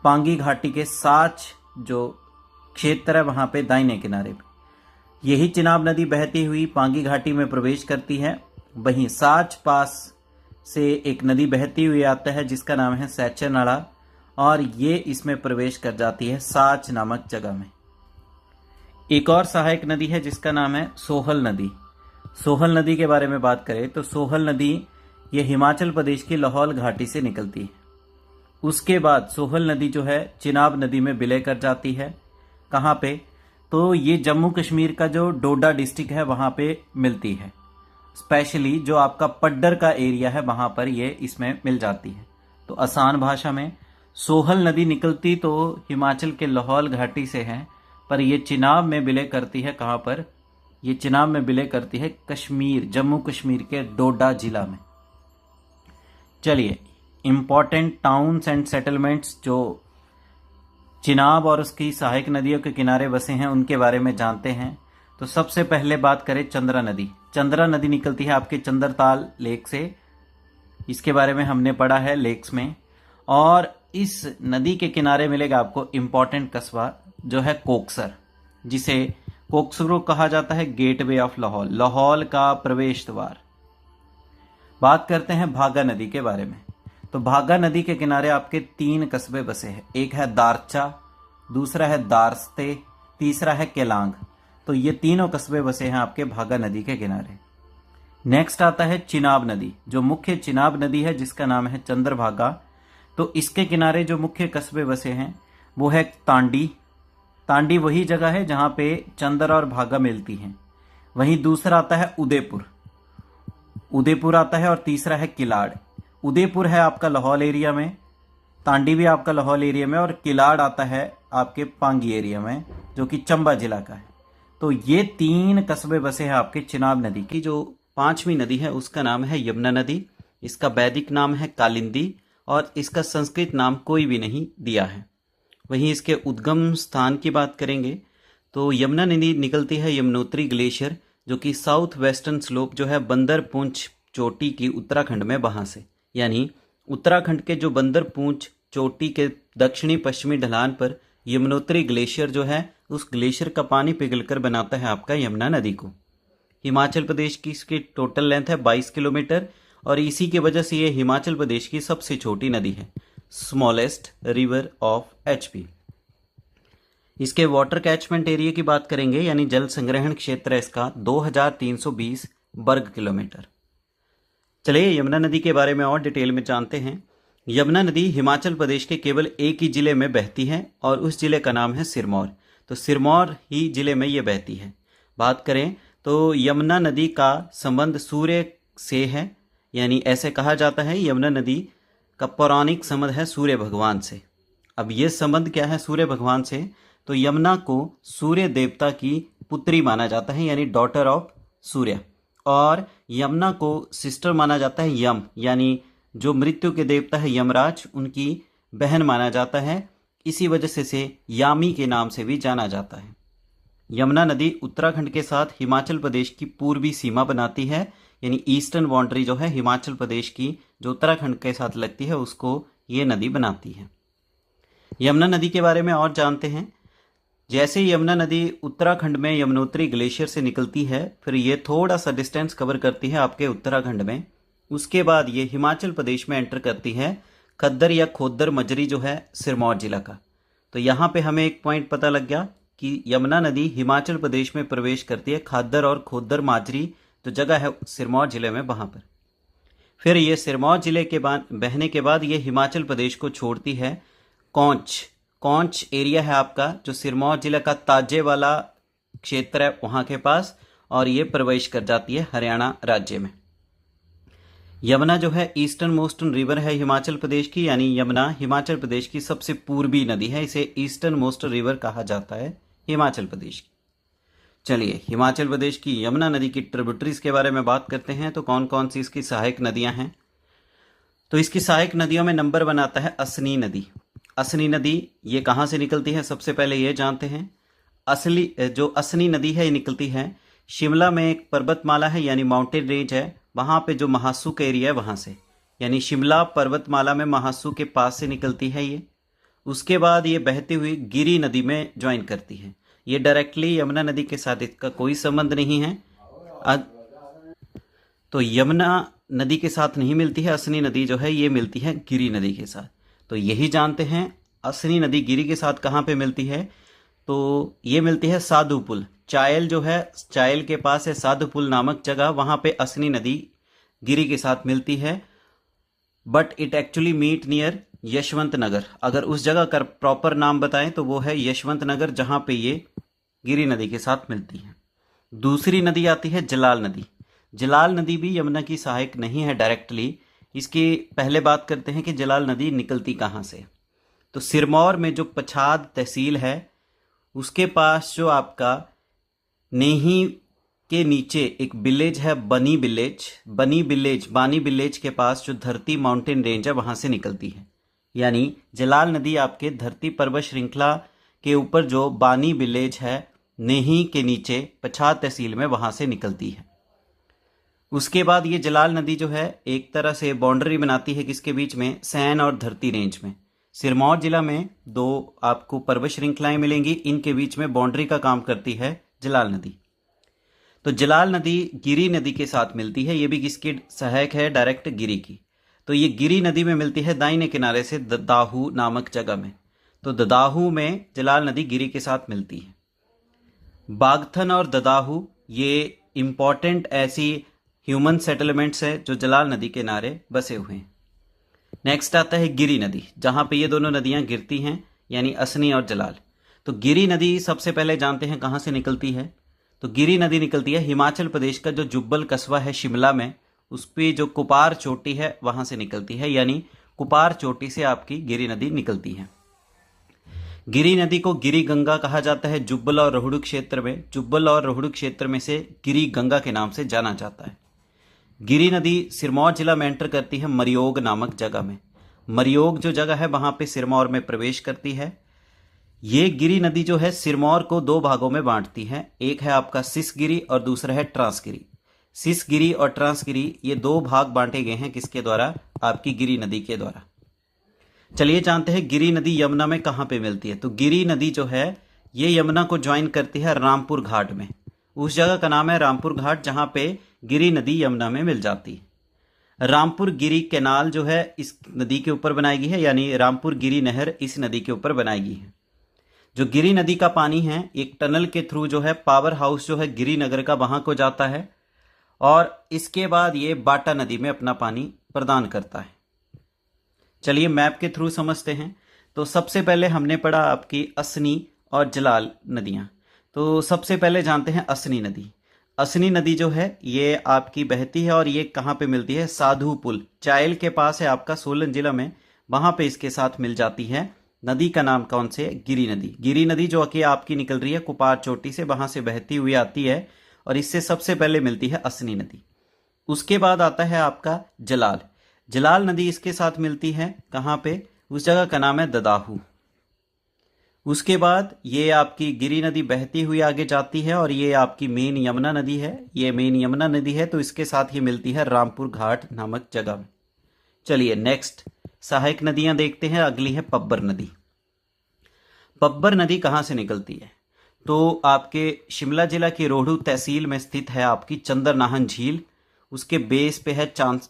पांगी घाटी के साच जो क्षेत्र है वहां पे दाहिने किनारे पे। यही चिनाब नदी बहती हुई पांगी घाटी में प्रवेश करती है। वहीं साच पास से एक नदी बहती हुई आता है जिसका नाम है सैचर नाला, और ये इसमें प्रवेश कर जाती है साच नामक जगह में। एक और सहायक नदी है जिसका नाम है सोहल नदी। सोहल नदी के बारे में बात करें तो सोहल नदी ये हिमाचल प्रदेश की लाहौल घाटी से निकलती है। उसके बाद सोहल नदी जो है चिनाब नदी में विलय कर जाती है। कहाँ पे? तो ये जम्मू कश्मीर का जो डोडा डिस्ट्रिक्ट है वहाँ पे मिलती है। स्पेशली जो आपका पड्डर का एरिया है वहाँ पर ये इसमें मिल जाती है। तो आसान भाषा में सोहल नदी निकलती तो हिमाचल के लाहौल घाटी से है, पर ये चिनाब में विलय करती है। कहाँ पर? ये चिनाब में विलय करती है कश्मीर, जम्मू कश्मीर के डोडा जिला में। चलिए, इम्पॉर्टेंट टाउन्स एंड सेटलमेंट्स जो चिनाब और उसकी सहायक नदियों के किनारे बसे हैं उनके बारे में जानते हैं। तो सबसे पहले बात करें चंद्रा नदी। चंद्रा नदी निकलती है आपके चंद्रताल लेक से। इसके बारे में हमने पढ़ा है लेक्स में। और इस नदी के किनारे मिलेगा आपको इम्पॉर्टेंट कस्बा जो है कोकसर, जिसे कोकसर कहा जाता है गेटवे ऑफ लाहौल, लाहौल का प्रवेश द्वार। बात करते हैं भागा नदी के बारे में। तो भागा नदी के किनारे आपके 3 कस्बे बसे हैं। एक है दारचा, दूसरा है दारस्ते, तीसरा है केलांग। तो ये तीनों कस्बे बसे हैं आपके भागा नदी के किनारे। नेक्स्ट आता है चिनाब नदी, जो मुख्य चिनाब नदी है जिसका नाम है चंद्रभागा। तो इसके किनारे जो मुख्य कस्बे बसे हैं वो है तांडी। तांडी वही जगह है जहां पे चंद्र और भागा मिलती हैं। वहीं दूसरा आता है उदयपुर, उदयपुर आता है। और तीसरा है किलाड़। उदयपुर है आपका लाहौल एरिया में, तांडी भी आपका लाहौल एरिया में, और किलाड़ आता है आपके पांगी एरिया में जो कि चंबा जिला का है। तो ये 3 कस्बे बसे हैं आपके चिनाब नदी की। जो 5वीं नदी है उसका नाम है यमुना नदी। इसका वैदिक नाम है कालिंदी और इसका संस्कृत नाम कोई भी नहीं दिया है। वहीं इसके उद्गम स्थान की बात करेंगे तो यमुना नदी निकलती है यमुनोत्री ग्लेशियर, जो कि साउथ वेस्टर्न स्लोप जो है बंदरपूंछ चोटी की उत्तराखंड में वहां से, यानी उत्तराखंड के जो बंदरपूंछ चोटी के दक्षिणी पश्चिमी ढलान पर यमुनोत्री ग्लेशियर जो है उस ग्लेशियर का पानी पिघलकर बनाता है आपका यमुना नदी को। हिमाचल प्रदेश की इसकी टोटल लेंथ है 22 किलोमीटर और इसी की वजह से ये हिमाचल प्रदेश की सबसे छोटी नदी है, स्मॉलेस्ट रिवर ऑफ एचपी। इसके वाटर कैचमेंट एरिया की बात करेंगे, यानी जल संग्रहण क्षेत्र है इसका 2320 वर्ग किलोमीटर। चलिए यमुना नदी के बारे में और डिटेल में जानते हैं। यमुना नदी हिमाचल प्रदेश के केवल एक ही जिले में बहती है और उस जिले का नाम है सिरमौर। तो सिरमौर ही जिले में ये बहती है। बात करें तो यमुना नदी का संबंध सूर्य से है, यानी ऐसे कहा जाता है यमुना नदी का पौराणिक संबंध है सूर्य भगवान से। अब ये संबंध क्या है सूर्य भगवान से? तो यमुना को सूर्य देवता की पुत्री माना जाता है, यानी डॉटर ऑफ सूर्य, और यमुना को सिस्टर माना जाता है यम, यानी जो मृत्यु के देवता है यमराज, उनकी बहन माना जाता है। इसी वजह से यामी के नाम से भी जाना जाता है। यमुना नदी उत्तराखंड के साथ हिमाचल प्रदेश की पूर्वी सीमा बनाती है, यानी ईस्टर्न बाउंड्री जो है हिमाचल प्रदेश की जो उत्तराखंड के साथ लगती है उसको ये नदी बनाती है। यमुना नदी के बारे में और जानते हैं। जैसे यमुना नदी उत्तराखंड में यमुनोत्री ग्लेशियर से निकलती है, फिर ये थोड़ा सा डिस्टेंस कवर करती है आपके उत्तराखंड में। उसके बाद ये हिमाचल प्रदेश में एंटर करती है खद्दर या खोद्दर मजरी जो है सिरमौर जिला का। तो यहाँ पे हमें एक पॉइंट पता लग गया कि यमुना नदी हिमाचल प्रदेश में प्रवेश करती है खाद्दर और खोद्दर माजरी जो जगह है सिरमौर जिले में, वहाँ पर। फिर ये सिरमौर जिले के बाद बहने के बाद ये हिमाचल प्रदेश को छोड़ती है कौंच एरिया है आपका जो सिरमौर जिले का ताजे वाला क्षेत्र है वहाँ के पास, और ये प्रवेश कर जाती है हरियाणा राज्य में। यमुना जो है ईस्टर्न मोस्टर्न रिवर है हिमाचल प्रदेश की, यानी यमुना हिमाचल प्रदेश की सबसे पूर्वी नदी है। इसे ईस्टर्न मोस्ट रिवर कहा जाता है हिमाचल प्रदेश की। चलिए हिमाचल प्रदेश की यमुना नदी की ट्रिब्यूटरीज के बारे में बात करते हैं। तो कौन कौन सी इसकी सहायक नदियां हैं? तो इसकी सहायक नदियों में नंबर बनाता है असनी नदी। असनी नदी ये कहाँ से निकलती है सबसे पहले ये जानते हैं। जो असनी नदी है ये निकलती है शिमला में एक पर्वतमाला है, यानी माउंटेन रेंज है, वहाँ पे जो महासू का एरिया है वहाँ से, यानी शिमला पर्वतमाला में महासू के पास से निकलती है ये। उसके बाद ये बहती हुई गिरी नदी में ज्वाइन करती है। ये डायरेक्टली यमुना नदी के साथ इसका कोई संबंध नहीं है। तो यमुना नदी के साथ नहीं मिलती है असनी नदी जो है, ये मिलती है गिरी नदी के साथ। तो यही जानते हैं असनी नदी गिरी के साथ कहाँ पे मिलती है। तो ये मिलती है साधु पुल। चायल जो है, चायल के पास है साधु पुल नामक जगह, वहां पे असनी नदी गिरी के साथ मिलती है। But it actually meet near Yashwant Nagar. अगर उस जगह का प्रॉपर नाम बताएं तो वो है यशवंत नगर, जहां पे ये गिरी नदी के साथ मिलती है। दूसरी नदी आती है जलाल नदी। जलाल नदी भी यमुना की सहायक नहीं है डायरेक्टली। इसकी पहले बात करते हैं कि जलाल नदी निकलती कहाँ से। तो सिरमौर में जो पछाद तहसील है उसके पास जो आपका नेही के नीचे एक विलेज है बानी विलेज के पास जो धरती माउंटेन रेंज है वहां से निकलती है। यानी जलाल नदी आपके धरती पर्वत श्रृंखला के ऊपर जो बानी विलेज है नेही के नीचे पछाद तहसील में वहां से निकलती है। उसके बाद ये जलाल नदी जो है एक तरह से बाउंड्री बनाती है किसके बीच में, सैन और धरती रेंज में। सिरमौर जिला में दो आपको पर्वत श्रृंखलाएं मिलेंगी, इनके बीच में बाउंड्री का काम करती है जलाल नदी। तो जलाल नदी गिरी नदी के साथ मिलती है। ये भी किसकी सहायक है, डायरेक्ट गिरी की। तो ये गिरी नदी में मिलती है दाहिने किनारे से ददाहू नामक जगह में। तो ददाहू में जलाल नदी गिरी के साथ मिलती है। बागथन और ददाहू ये इंपॉर्टेंट ऐसी ह्यूमन सेटलमेंट्स है जो जलाल नदी के किनारे बसे हुए हैं। नेक्स्ट आता है गिरी नदी, जहां पे ये दोनों नदियां गिरती हैं, यानी असनी और जलाल। तो गिरी नदी सबसे पहले जानते हैं कहां से निकलती है। तो गिरी नदी निकलती है हिमाचल प्रदेश का जो जुब्बल कस्बा है शिमला में, उस पर जो कुपार चोटी है वहां से निकलती है। यानी कुपार चोटी से आपकी गिरी नदी निकलती है। गिरी नदी को गिरी गंगा कहा जाता है जुब्बल और रोहड़ू क्षेत्र में। जुब्बल और रोहड़ू क्षेत्र में से गिरी गंगा के नाम से जाना जाता है। गिरी नदी सिरमौर जिला में एंटर करती है मरियोग नामक जगह में। मरियोग जो जगह है वहां पे सिरमौर में प्रवेश करती है। ये गिरी नदी जो है सिरमौर को दो भागों में बांटती है। एक है आपका सिसगिरी और दूसरा है ट्रांसगिरी। सिसगिरी और ट्रांसगिरी ये दो भाग बांटे गए हैं किसके द्वारा, आपकी गिरी नदी के द्वारा। चलिए जानते हैं गिरी नदी यमुना में कहां पे मिलती है। तो गिरी नदी जो है ये यमुना को ज्वाइन करती है रामपुर घाट में। उस जगह का नाम है रामपुर घाट, जहां पे गिरी नदी यमुना में मिल जाती है। रामपुर गिरी कैनाल जो है इस नदी के ऊपर बनाई गई है, यानी रामपुर गिरी नहर इस नदी के ऊपर बनाई गई है। जो गिरी नदी का पानी है एक टनल के थ्रू जो है पावर हाउस जो है गिरी नगर का वहां को जाता है, और इसके बाद ये बाटा नदी में अपना पानी प्रदान करता है। चलिए मैप के थ्रू समझते हैं। तो सबसे पहले हमने पढ़ा आपकी असनी और जलाल नदियां। तो सबसे पहले जानते हैं असनी नदी। असनी नदी जो है ये आपकी बहती है और ये कहाँ पे मिलती है, साधु पुल चायल के पास है आपका सोलन जिला में, वहां पे इसके साथ मिल जाती है। नदी का नाम कौन से, गिरी नदी। गिरी नदी जो कि आपकी निकल रही है कुपार चोटी से, वहां से बहती हुई आती है और इससे सबसे पहले मिलती है असनी नदी। उसके बाद आता है आपका जलाल। जलाल नदी इसके साथ मिलती है कहाँ पे, उस जगह का नाम है ददाहू। उसके बाद ये आपकी गिरी नदी बहती हुई आगे जाती है और ये आपकी मेन यमुना नदी है। ये मेन यमुना नदी है तो इसके साथ ये मिलती है रामपुर घाट नामक जगह में। चलिए नेक्स्ट सहायक नदियां देखते हैं। अगली है पब्बर नदी। पब्बर नदी कहां से निकलती है, तो आपके शिमला जिला की रोहड़ू तहसील में स्थित है आपकी चंद्रनाहन झील। उसके बेस पे है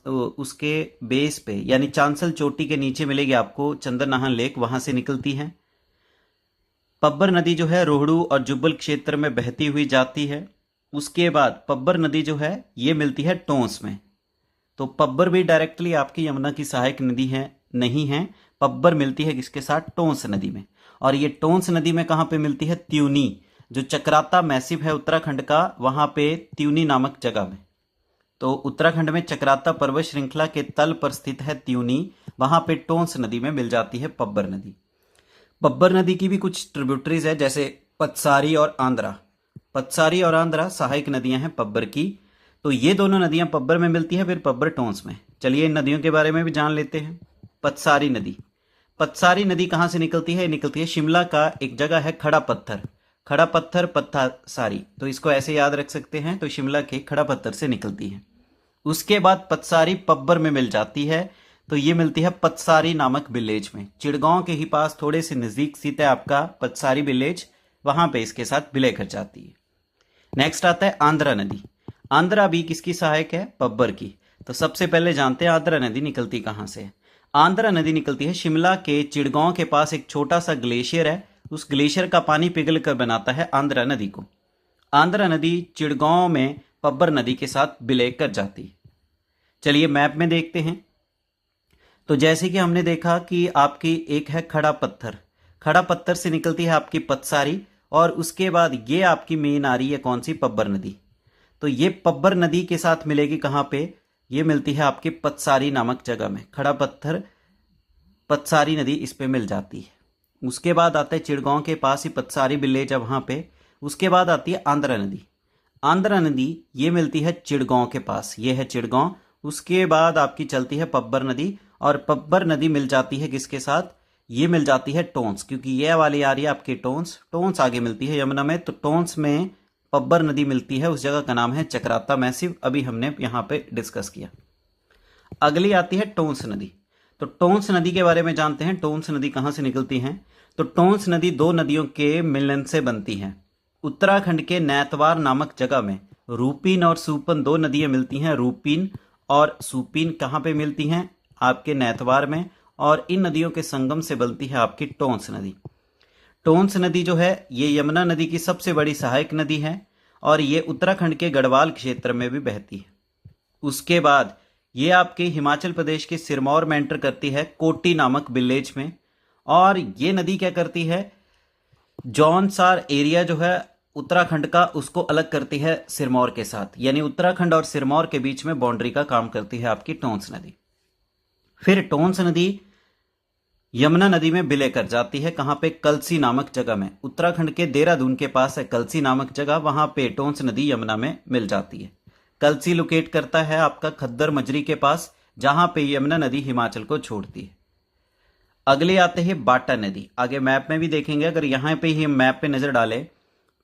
उसके बेस पे यानी चांसल चोटी के नीचे मिलेगी आपको चंद्रनाहन लेक, वहां से निकलती है। पब्बर नदी जो है रोहड़ू और जुब्बल क्षेत्र में बहती हुई जाती है। उसके बाद पब्बर नदी जो है ये मिलती है टोंस में। तो पब्बर भी डायरेक्टली आपकी यमुना की सहायक नदी है नहीं है। पब्बर मिलती है किसके साथ, टोंस नदी में। और ये टोंस नदी में कहां पे मिलती है, त्यूनी जो चक्राता मैसिव है उत्तराखंड का, वहां पे त्यूनी नामक जगह में। तो उत्तराखंड में चक्राता पर्वत श्रृंखला के तल पर स्थित है त्यूनी, वहां पे टोंस नदी में मिल जाती है पब्बर नदी। पब्बर नदी की भी कुछ ट्रिब्यूटरीज है जैसे पतसारी और आंध्रा। पतसारी और आंध्रा सहायक नदियां हैं पब्बर की। तो ये दोनों नदियां पब्बर में मिलती है, फिर पब्बर टोंस में। चलिए इन नदियों के बारे में भी जान लेते हैं। पतसारी नदी। पतसारी नदी कहां से निकलती है, निकलती है शिमला का एक जगह है खड़ा पत्थर, खड़ा पत्थर पत्थासारी। तो इसको ऐसे याद रख सकते हैं। तो शिमला के खड़ा पत्थर से निकलती है। उसके बाद पतसारी पब्बर में मिल जाती है। तो ये मिलती है पतसारी नामक विलेज में। चिड़गांव के ही पास थोड़े से नजदीक स्थित है आपका पतसारी विलेज, वहां पे इसके साथ विलय कर जाती है। नेक्स्ट आता है आंध्रा नदी। आंध्रा भी किसकी सहायक है, पब्बर की। तो सबसे पहले जानते हैं आंध्रा नदी निकलती कहां से है। आंध्रा नदी निकलती है शिमला के चिड़गांव के पास एक छोटा सा ग्लेशियर है, उस ग्लेशियर का पानी पिघल कर बनाता है आंध्रा नदी को। आंध्रा नदी चिड़गांव में पब्बर नदी के साथ विलय कर जाती है। चलिए मैप में देखते हैं। तो जैसे कि हमने देखा कि आपकी एक है खड़ा पत्थर, खड़ा पत्थर से निकलती है आपकी पतसारी, और उसके बाद ये आपकी मेन आ रही है कौन सी, पब्बर नदी। तो ये पब्बर नदी के साथ मिलेगी कहाँ पे, ये मिलती है आपके पतसारी नामक जगह में। खड़ा पत्थर पतसारी नदी इस पे मिल जाती है। उसके बाद आता है चिड़गांव के पास ही पतसारी विलेज है वहाँ पे। उसके बाद आती है आंध्रा नदी। आंध्रा नदी ये मिलती है चिड़गांव के पास, ये है चिड़गांव। उसके बाद आपकी चलती है पब्बर नदी, और पब्बर नदी मिल जाती है किसके साथ, ये मिल जाती है टोंस, क्योंकि ये वाली आ रही है आपकी टोंस। टोंस आगे मिलती है यमुना में, तो टोंस में पब्बर नदी मिलती है। उस जगह का नाम है चक्राता मैसिव, अभी हमने यहाँ पे डिस्कस किया। अगली आती है टोंस नदी। तो टोंस नदी के बारे में जानते हैं। टोंस नदी कहाँ से निकलती है, तो टोंस नदी दो नदियों के मिलन से बनती है। उत्तराखंड के नैतवार नामक जगह में रूपीन और सूपन दो नदियां मिलती हैं। रूपीन और सूपीन कहाँ पे मिलती हैं, आपके नैतवार में, और इन नदियों के संगम से बनती है आपकी टोंस नदी। टोंस नदी जो है ये यमुना नदी की सबसे बड़ी सहायक नदी है, और ये उत्तराखंड के गढ़वाल क्षेत्र में भी बहती है। उसके बाद ये आपके हिमाचल प्रदेश के सिरमौर में एंटर करती है, कोटी नामक विलेज में। और ये नदी क्या करती है, जौनसार एरिया जो है उत्तराखंड का, उसको अलग करती है सिरमौर के साथ, यानी उत्तराखंड और सिरमौर के बीच में बाउंड्री का काम करती है आपकी टोंस नदी। फिर टोंस नदी यमुना नदी में विलय कर जाती है, कहाँ पे, कलसी नामक जगह में। उत्तराखंड के देहरादून के पास है कलसी नामक जगह, वहां पे टोंस नदी यमुना में मिल जाती है। कलसी लोकेट करता है आपका खद्दर मजरी के पास, जहां पे यमुना नदी हिमाचल को छोड़ती है। अगले आते हैं बाटा नदी। आगे मैप में भी देखेंगे, अगर यहाँ पे ही मैप पे नजर डालें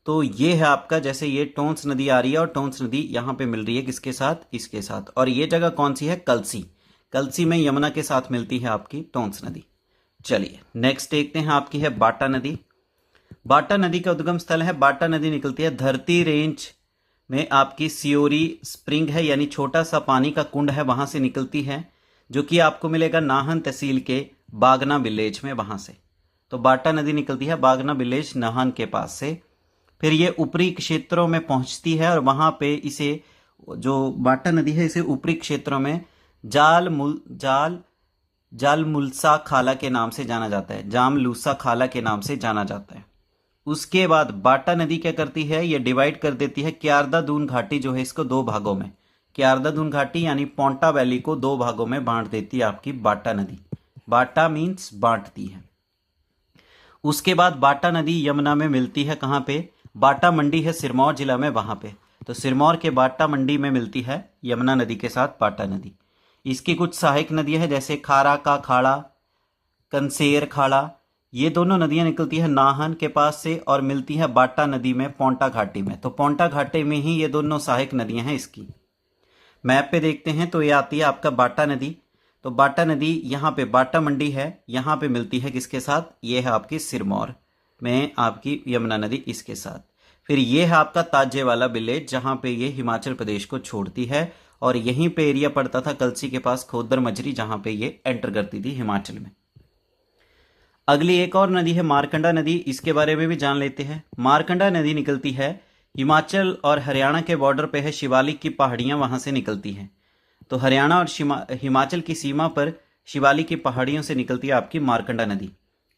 तो ये है आपका, जैसे ये टोंस नदी आ रही है, और टोंस नदी यहाँ पे मिल रही है किसके साथ, इसके साथ। और ये जगह कौन सी है, कलसी। कलसी में यमुना के साथ मिलती है आपकी टोंस नदी। चलिए नेक्स्ट देखते हैं, आपकी है बाटा नदी। बाटा नदी का उद्गम स्थल है, बाटा नदी निकलती है धरती रेंज में आपकी सियोरी स्प्रिंग है, यानी छोटा सा पानी का कुंड है, वहां से निकलती है, जो कि आपको मिलेगा नाहन तहसील के बागना विलेज में, वहां से। तो बाटा नदी निकलती है बागना विलेज नाहन के पास से। फिर ये ऊपरी क्षेत्रों में पहुंचती है, और वहां पे इसे, जो बाटा नदी है, इसे ऊपरी क्षेत्रों में जालमुलसा खाला के नाम से जाना जाता है, जामलूसा खाला के नाम से जाना जाता है। उसके बाद बाटा नदी क्या करती है, ये डिवाइड कर देती है क्यारदा दून घाटी जो है इसको दो भागों में। क्यारदा दून घाटी यानी पोंटा वैली को दो भागों में बांट देती है आपकी बाटा नदी। बाटा मीन्स बांटती है। उसके बाद बाटा नदी यमुना में मिलती है कहाँ पे, बाटा मंडी है सिरमौर जिला में, वहां पे। तो सिरमौर के बाटा मंडी में मिलती है यमुना नदी के साथ बाटा नदी। इसकी कुछ सहायक नदियां हैं, जैसे खारा का खाड़ा, कंसेर खाड़ा, ये दोनों नदियां निकलती है नाहन के पास से, और मिलती है बाटा नदी में पोंटा घाटी में। तो पोंटा घाटी में ही ये दोनों सहायक नदियां हैं इसकी। मैप पे देखते हैं तो ये आती है आपका बाटा नदी। तो बाटा नदी यहाँ पे बाटा मंडी है, यहाँ पे मिलती है किसके साथ, ये है आपकी सिरमौर में आपकी यमुना नदी इसके साथ। फिर ये है आपका ताजे वाला विलेज, जहाँ पे ये हिमाचल प्रदेश को छोड़ती है, और यहीं पे एरिया पड़ता था कलसी के पास खोदर मजरी, जहाँ पे ये एंटर करती थी हिमाचल में। अगली एक और नदी है मारकंडा नदी, इसके बारे में भी जान लेते हैं। मारकंडा नदी निकलती है हिमाचल और हरियाणा के बॉर्डर पे है, शिवालिक की पहाड़ियां वहां से निकलती हैं। तो हरियाणा और हिमाचल की सीमा पर शिवालिक की पहाड़ियों से निकलती है आपकी मारकंडा नदी।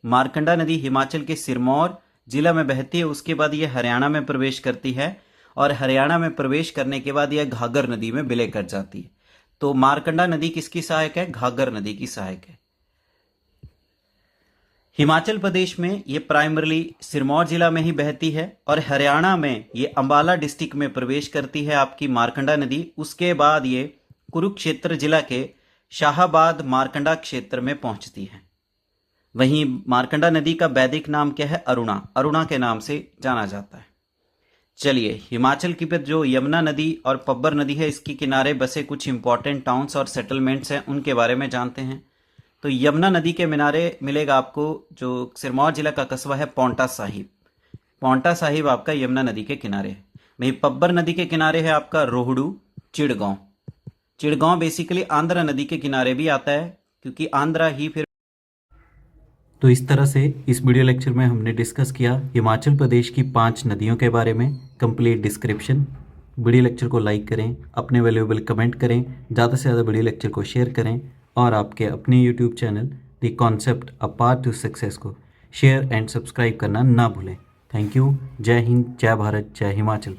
मारकंडा नदी हिमाचल के सिरमौर जिला में बहती है, उसके बाद ये हरियाणा में प्रवेश करती है, और हरियाणा में प्रवेश करने के बाद यह घाघर नदी में विलय कर जाती है। तो मारकंडा नदी किसकी सहायक है, घाघर नदी की सहायक है। हिमाचल प्रदेश में ये प्राइमरली सिरमौर जिला में ही बहती है, और हरियाणा में ये अंबाला डिस्ट्रिक्ट में प्रवेश करती है आपकी मारकंडा नदी। उसके बाद ये कुरुक्षेत्र जिला के शाहाबाद मारकंडा क्षेत्र में पहुंचती है। वहीं मारकंडा नदी का वैदिक नाम क्या है, अरुणा, अरुणा के नाम से जाना जाता है। चलिए हिमाचल की फिर जो यमुना नदी और पब्बर नदी है, इसके किनारे बसे कुछ इंपॉर्टेंट टाउन्स और सेटलमेंट्स हैं, उनके बारे में जानते हैं। तो यमुना नदी के किनारे मिलेगा आपको जो सिरमौर जिला का कस्बा है पोंटा साहिब। पोंटा साहिब आपका यमुना नदी के किनारे है। वहीं पब्बर नदी के किनारे है आपका रोहडू, चिड़गांव। चिड़गांव बेसिकली आंध्रा नदी के किनारे भी आता है, क्योंकि आंध्रा ही फिर तो इस तरह से इस वीडियो लेक्चर में हमने डिस्कस किया हिमाचल प्रदेश की 5 नदियों के बारे में कंप्लीट डिस्क्रिप्शन। वीडियो लेक्चर को लाइक करें, अपने वैल्यूएबल कमेंट करें, ज़्यादा से ज़्यादा वीडियो लेक्चर को शेयर करें और आपके अपने YouTube channel the concept a path to success को शेयर एंड सब्सक्राइब करना ना भूलें। Thank you. जय हिंद, जय भारत, जय हिमाचल।